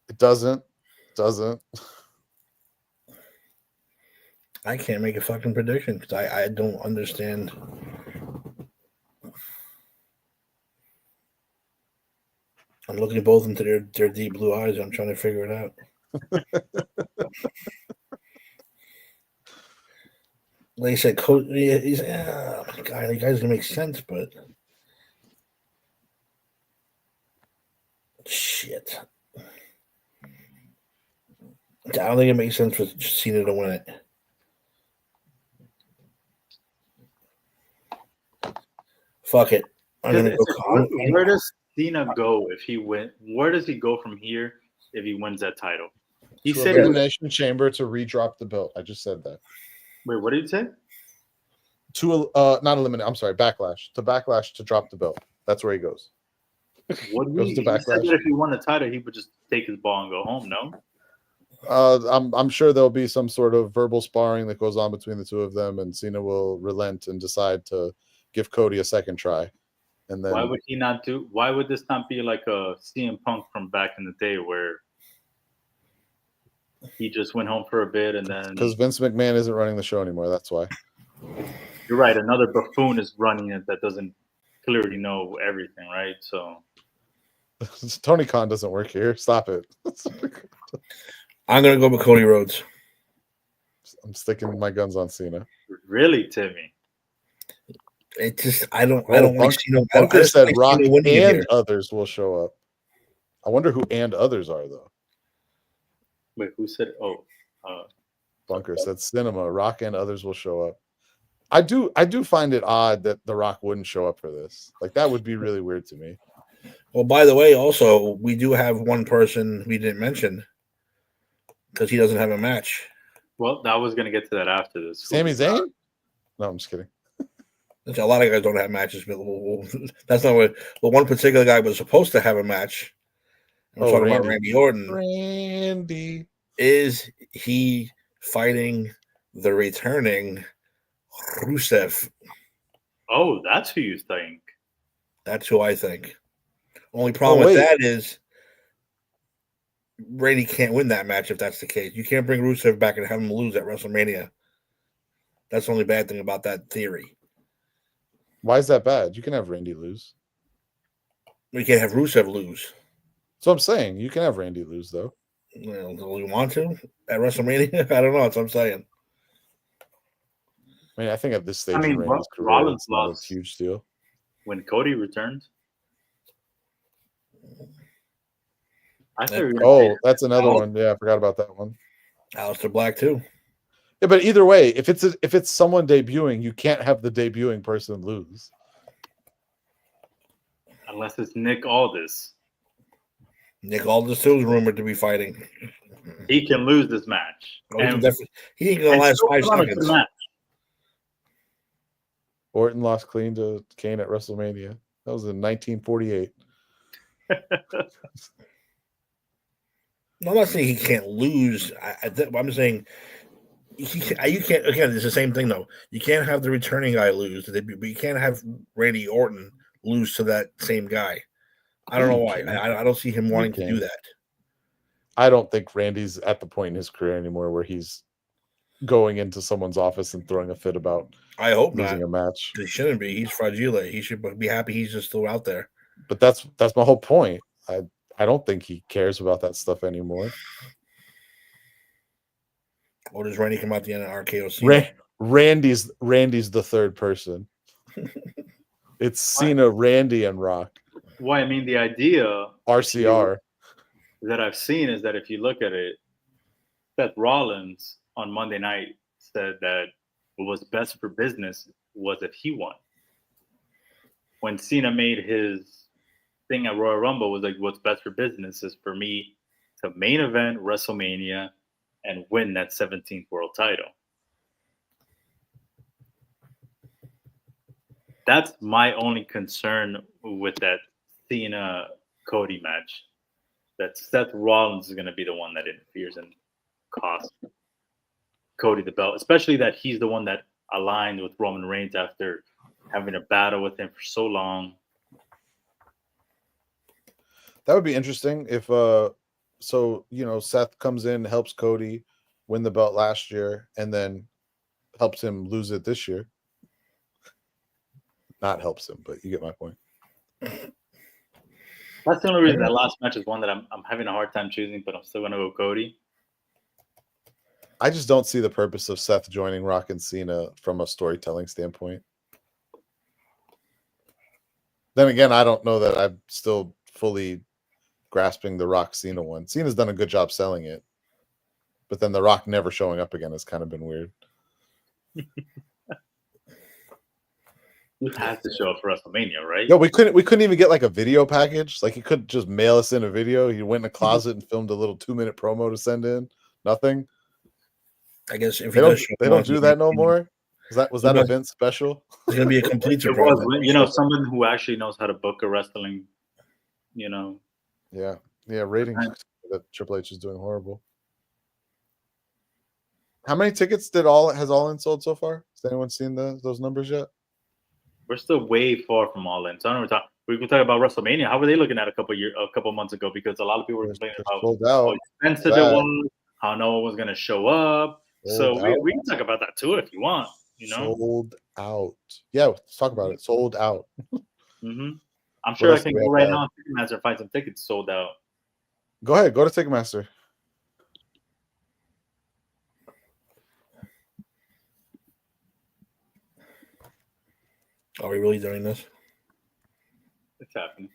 It doesn't. I can't make a fucking prediction because I don't understand. I'm looking both into their deep blue eyes. I'm trying to figure it out. Like I said, he's oh my God, the guy's gonna make sense, but shit. I don't think it makes sense for Cena to win it. Fuck it. I'm gonna go. Where does Cena go if he wins? Where does he go from here if he wins that title? He said Elimination Chamber to redrop the belt. I just said that. Wait, what did he say? To not eliminate. I'm sorry, Backlash to drop the belt. That's where he goes. What he said that if he won the title, he would just take his ball and go home. No. I'm sure there'll be some sort of verbal sparring that goes on between the two of them, and Cena will relent and decide to give Cody a second try. And then why would he not do? Why would this not be like a CM Punk from back in the day where he just went home for a bit and then? Because Vince McMahon isn't running the show anymore. That's why. You're right. Another buffoon is running it that doesn't clearly know everything, right? So Tony Khan doesn't work here. Stop it. I'm gonna go with Cody Rhodes. I'm sticking my guns on Cena. Really, Timmy? It just I don't like Cena. Bunker said like Rock and others will show up. I wonder who and others are though. Wait, who said? Oh, Bunker said Cinema. Rock and others will show up. I do find it odd that The Rock wouldn't show up for this. Like that would be really weird to me. Well, by the way, also we do have one person we didn't mention because he doesn't have a match. Well, I was gonna get to that after this. Sami Zayn? No, I'm just kidding. A lot of guys don't have matches, but that's not what. But one particular guy was supposed to have a match. I'm talking about Randy Orton. Randy, is he fighting the returning Rusev? Oh, that's who you think. That's who I think. Only problem with that is Randy can't win that match if that's the case. You can't bring Rusev back and have him lose at WrestleMania. That's the only bad thing about that theory. Why is that bad? You can have Randy lose. We can't have Rusev lose. So I'm saying you can have Randy lose though. Well, do we want to at WrestleMania? I don't know. That's what I'm saying. I mean, I think at this stage, Randy's career, Rollins lost a huge deal. When Cody returned. That's another one. Yeah, I forgot about that one. Aleister Black too. Yeah, but either way, if it's someone debuting, you can't have the debuting person lose. Unless it's Nick Aldis. Nick Aldis too is rumored to be fighting. He can lose this match. He ain't gonna last 5 seconds. Orton lost clean to Kane at WrestleMania. That was in 1948. No, I'm not saying he can't lose. I'm saying you can't. Again, it's the same thing though. You can't have the returning guy lose, but you can't have Randy Orton lose to that same guy. I don't know why. I don't see him wanting to do that. I don't think Randy's at the point in his career anymore where he's going into someone's office and throwing a fit about. I hope losing not. A match. He shouldn't be. He's fragile. He should be happy he's just still out there. But that's my whole point. I don't think he cares about that stuff anymore. Or does Randy come out the end of RKO? Randy's the third person. It's Cena, Randy, and Rock. Well, I mean, the idea RCR that I've seen is that if you look at it, Seth Rollins on Monday night said that what was best for business was if he won. When Cena made his thing at Royal Rumble, was like, what's best for business is for me to main event WrestleMania and win that 17th world title. That's my only concern with that Cena Cody match. That Seth Rollins is going to be the one that interferes and costs Cody the belt, especially that he's the one that aligned with Roman Reigns after having a battle with him for so long. That would be interesting if Seth comes in, helps Cody win the belt last year, and then helps him lose it this year. Not helps him, but you get my point. That's the only reason that last match is one that I'm having a hard time choosing, but I'm still going to go Cody. I just don't see the purpose of Seth joining Rock and Cena from a storytelling standpoint. Then again, I don't know that I'm still fully grasping the Rock Cena one. Cena's done a good job selling it, but then the Rock never showing up again has kind of been weird. You have to show up for WrestleMania, right? No, we couldn't even get like a video package. Like he couldn't just mail us in a video. He went in a closet and filmed a little 2-minute promo to send in. Nothing. I guess if they don't do that no more. Was that event special? It's gonna be a complete surprise. Someone who actually knows how to book a wrestling. Yeah. Ratings that Triple H is doing horrible. How many tickets has All In sold so far? Has anyone seen those numbers yet? We're still way far from All In. So I don't know we can talk about WrestleMania. How were they looking at a couple months ago? Because a lot of people were complaining about how expensive it was, how no one was going to show up. So we can talk about that too if you want. Sold out. Yeah, let's talk about it. Sold out. Mm-hmm. I'm sure I can go right now on Ticketmaster and find some tickets sold out. Go ahead. Go to Ticketmaster. Are we really doing this? It's happening.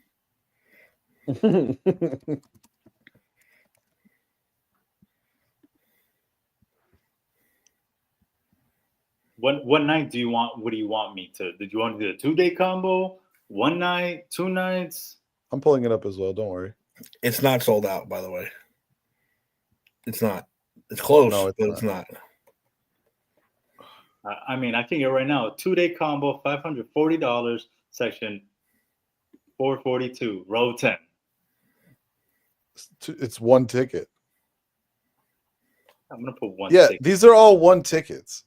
What night do you want? What do you want me to? Did you want to do a 2-day combo? 1 night, 2 nights? I'm pulling it up as well. Don't worry. It's not sold out, by the way. It's not. It's close, but it's not. I mean, I can get right now a 2-day combo, $540, section 442, row 10. It's one ticket. I'm gonna put one. Yeah, ticket. These are all one tickets.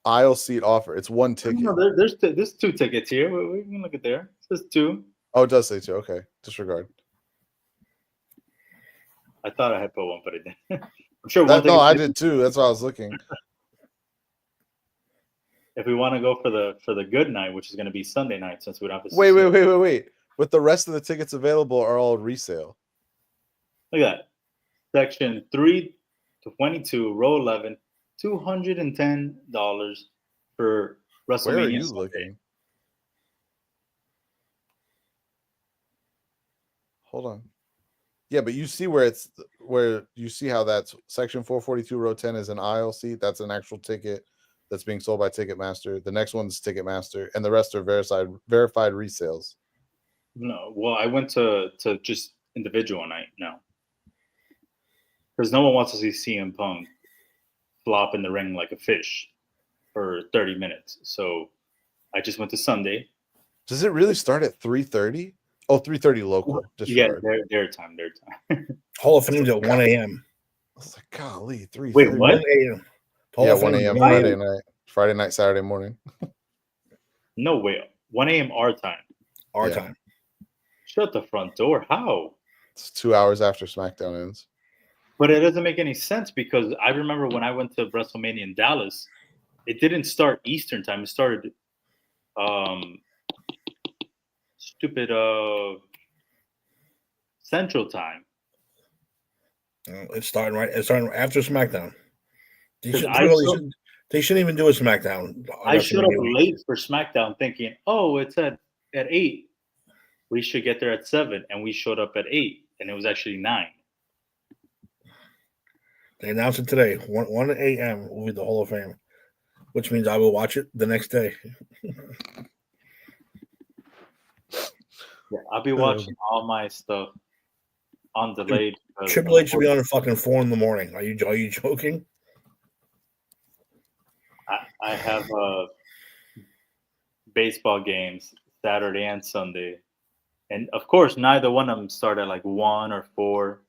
Aisle seat offer. It's one ticket. No, there's 2 tickets here. We can look at there. It says 2. Oh, it does say 2. Okay, disregard. I thought I had put one, but I didn't. I'm sure No, I did too. That's why I was looking. If we want to go for the good night, which is going to be Sunday night, since we don't have to. Wait. But the rest of the tickets available are all resale. Look at that. Section 322, row 11, $210 for WrestleMania. Where are you Sunday. looking? Hold on. Yeah, but you see where you see how that's section 442, row 10 is an aisle seat. That's an actual ticket that's being sold by Ticketmaster. The next one's Ticketmaster, and the rest are verified resales. No, well, I went to just individual night now. Because no one wants to see CM Punk flop in the ring like a fish for 30 minutes. So I just went to Sunday. Does it really start at 3:30? Oh, 3:30 local. Yeah, their time. Hall of Fame's at 1 a.m. I was like, golly, 3:30. Wait, what? 1 a.m. Yeah, 1 a.m. Friday night, Saturday morning. No way. 1 a.m. our time. Our time. Shut the front door. How? It's 2 hours after SmackDown ends. But it doesn't make any sense because I remember when I went to WrestleMania in Dallas, it didn't start Eastern time. It started Central time. It's starting after SmackDown. They shouldn't even do a SmackDown. I showed up late for SmackDown thinking, oh, it's at 8. We should get there at 7. And we showed up at 8. And it was actually 9. They announced it today. 1 a.m. will be the Hall of Fame, which means I will watch it the next day. Yeah, I'll be watching all my stuff on delayed. Triple H should be on at fucking 4 in the morning. Are you joking? I have baseball games Saturday and Sunday, and of course, neither one of them start at like 1 or 4.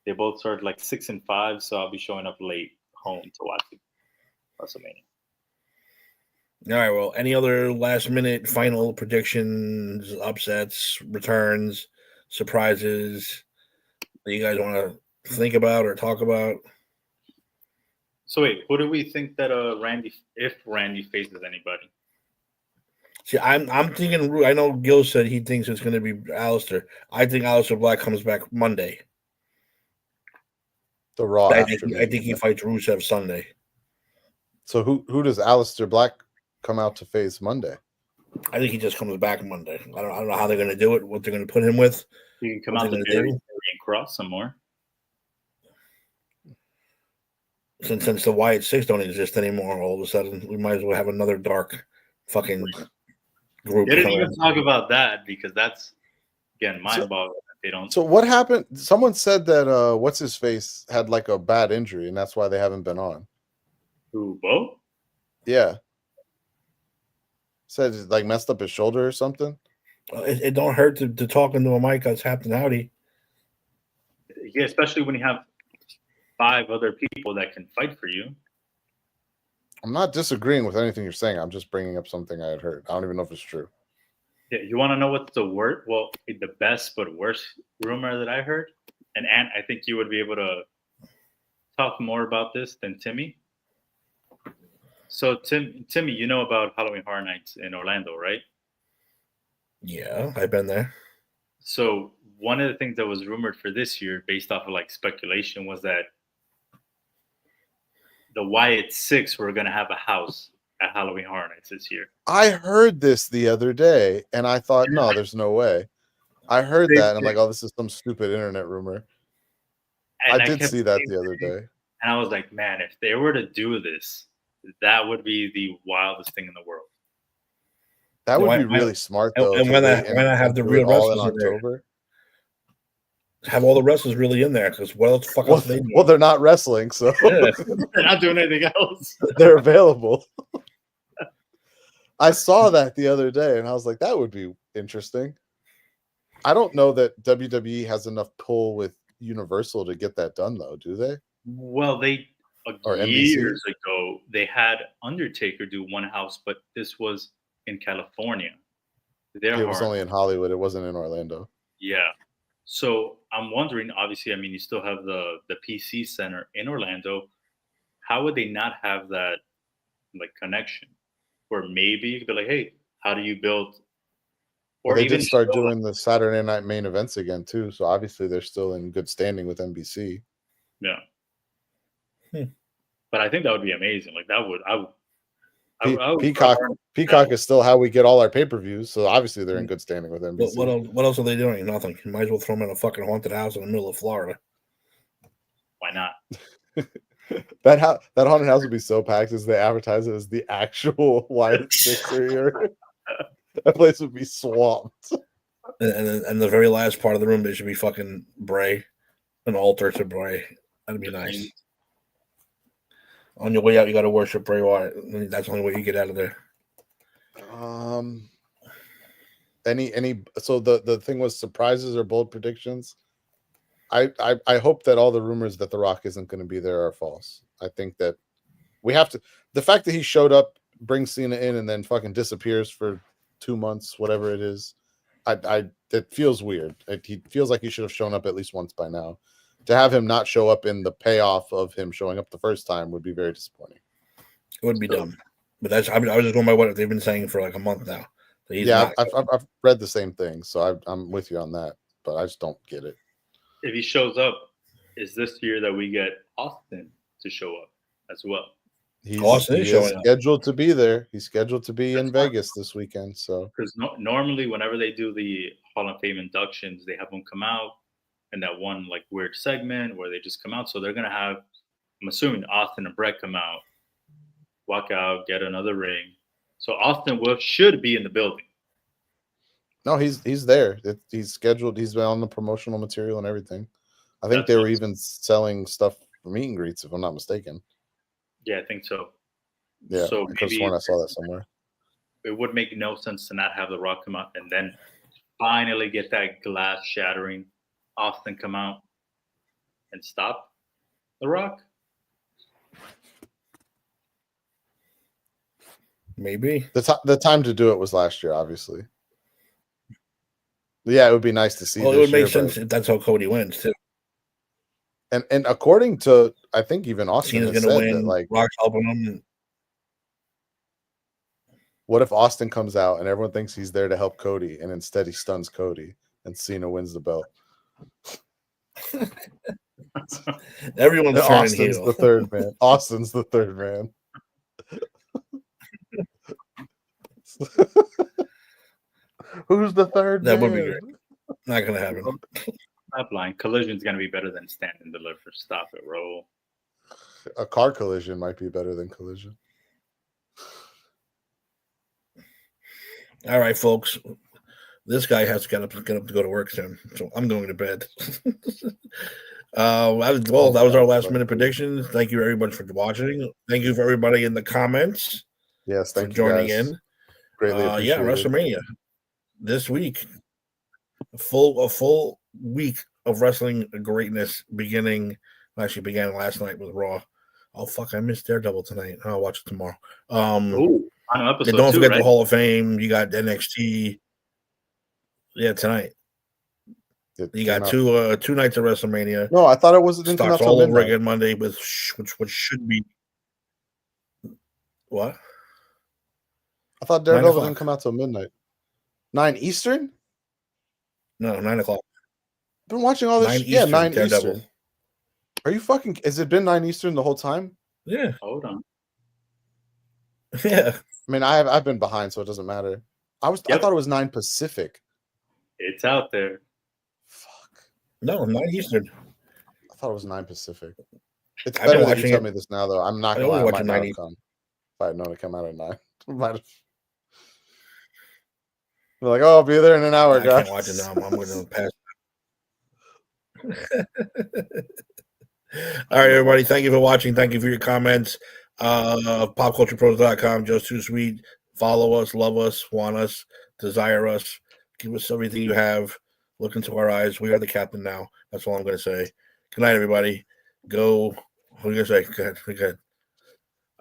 They both start like 6 and 5, so I'll be showing up late home to watch WrestleMania. All right. Well, any other last-minute final predictions, upsets, returns, surprises that you guys want to think about or talk about? So wait, who do we think that if Randy faces anybody? See, I'm thinking. I know Gil said he thinks it's going to be Aleister. I think Aleister Black comes back Monday. The Raw. I think he fights Rusev Sunday. So who does Aleister Black come out to face Monday? I think he just comes back Monday. I don't know how they're going to do it. What they're going to put him with? You can come out to Barry and Cross some more. Since the Wyatt Six don't exist anymore, all of a sudden we might as well have another dark fucking group. They didn't even talk about that because that's again mind-boggling. They don't. So what happened? Someone said that what's his face had like a bad injury, and that's why they haven't been on. Who, Bo? Yeah. Said he, like messed up his shoulder or something. It don't hurt to talk into a mic that's Captain Howdy. Yeah, especially when you have 5 other people that can fight for you. I'm not disagreeing with anything you're saying. I'm just bringing up something I had heard. I don't even know if it's true. Yeah, you want to know what's the worst? Well, the best but worst rumor that I heard, and I think you would be able to talk more about this than Timmy. So, Timmy, you know about Halloween Horror Nights in Orlando, right? Yeah, I've been there. So, one of the things that was rumored for this year, based off of like speculation, was that the Wyatt Six were going to have a house at Halloween Horror Nights this year. I heard this the other day, and I thought, no, there's no way. I heard that, and I'm like, oh, this is some stupid internet rumor. And I did see that the other day. And I was like, man, if they were to do this, that would be the wildest thing in the world. That would be really smart, though. And when I have the real wrestlers in October, have all the wrestlers really in there, because what else the fuck else they do? Well, they're not wrestling, so they're not doing anything else. They're available. I saw that the other day, and I was like, that would be interesting. I don't know that WWE has enough pull with Universal to get that done, though, do they? Well, years ago, they had Undertaker do one house, but this was in California. It was only in Hollywood. It wasn't in Orlando. Yeah. So I'm wondering, obviously, I mean, you still have the PC Center in Orlando. How would they not have that like connection? Or maybe you could be like, hey, how do you build? Or they did start doing the Saturday night main events again, too. So obviously they're still in good standing with NBC. Yeah. But I think that would be amazing. Like that would, Peacock is still how we get all our pay-per-views. So obviously they're in good standing with NBC. What else are they doing? Nothing. You might as well throw them in a fucking haunted house in the middle of Florida. Why not? That haunted house would be so packed as they advertise it as the actual Wyatt Six here. That place would be swamped. And the very last part of the room, there should be fucking Bray, an altar to Bray. That'd be nice. On your way out, you got to worship Bray Wyatt. That's the only way you get out of there. So the thing was surprises or bold predictions. I hope that all the rumors that The Rock isn't going to be there are false. I think that we have to. The fact that he showed up, brings Cena in, and then fucking disappears for 2 months, whatever it is, it feels weird. He feels like he should have shown up at least once by now. To have him not show up in the payoff of him showing up the first time would be very disappointing. It would be dumb. But I was just going by what they've been saying for like a month now. So I've read the same thing, so I'm with you on that, but I just don't get it. If he shows up, is this year that we get Austin to show up as well? He's scheduled to be there. He's scheduled to be in Vegas this weekend. So because normally whenever they do the Hall of Fame inductions, they have them come out in that one like weird segment where they just come out. So they're gonna have, I'm assuming, Austin and Brett come out, walk out, get another ring. So Austin should be in the building. No, he's there. He's scheduled. He's been on the promotional material and everything. I think they were even selling stuff for meet and greets, if I'm not mistaken. Yeah, I think so. Yeah, so I could have sworn I saw that somewhere. It would make no sense to not have The Rock come out and then finally get that glass shattering Austin come out and stop The Rock. Maybe the time to do it was last year, obviously. Yeah, it would be nice to see. Well, it would make sense if that's how Cody wins too. And according to, I think even Austin is going to win. That, like, Rock's helping him. What if Austin comes out and everyone thinks he's there to help Cody, and instead he stuns Cody and Cena wins the belt? Everyone's Austin's the third man. Austin's the third man. Who's the third man? That would be great. Not going to happen. Top line. Collision's going to be better than stand and deliver. Stop it, roll. A car collision might be better than collision. All right, folks. This guy has to get up to go to work soon, so I'm going to bed. That was our last minute predictions. Thank you, everybody, for watching. Thank you for everybody in the comments. Yes, thank you for joining guys. in. Greatly appreciate yeah, WrestleMania this week. A full week of wrestling greatness beginning Actually, began last night with Raw. Oh fuck! I missed Daredevil tonight. I'll watch it tomorrow. Episode don't forget 2, right? the Hall of Fame. You got NXT. Yeah, tonight. You got two nights of WrestleMania. No, I thought it was starts all over again Monday with which should be what? I thought Daredevil didn't come out till midnight. 9 Eastern? No, 9 o'clock. I've been watching all this. 9 Eastern, 9 Daredevil. Eastern. Are you fucking? Has it been 9 Eastern the whole time? Yeah. Hold on. Yeah. I mean, I've been behind, so it doesn't matter. I thought it was 9 Pacific. It's out there. Fuck. No, 9 Eastern. I thought it was 9 Pacific. It's better that you tell me this now, though. I'm not gonna lie. I might not have come. If I had known it come out at 9, I might have. They're like, oh, I'll be there in an hour, guys. I can't watch it now. I'm going to pass. All right, everybody. Thank you for watching. Thank you for your comments. PopCulturePros.com. Just Too Sweet. Follow us, love us, want us, desire us. Give us everything you have. Look into our eyes. We are the captain now. That's all I'm going to say. Good night, everybody. Go. What are you going to say? Good.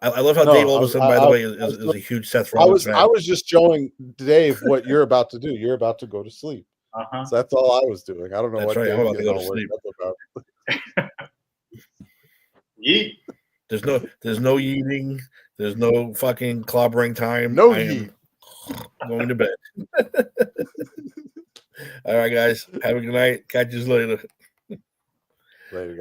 I love how Dave all of a sudden, by the way, is a huge Seth Rollins fan. I was just showing Dave what you're about to do. You're about to go to sleep. So that's all I was doing. I don't know what Dave I'm about to go to sleep. About. Yeet. There's no eating. There's no fucking clobbering time. No yeet. Going to bed. All right, guys. Have a good night. Catch you later. Later, guys.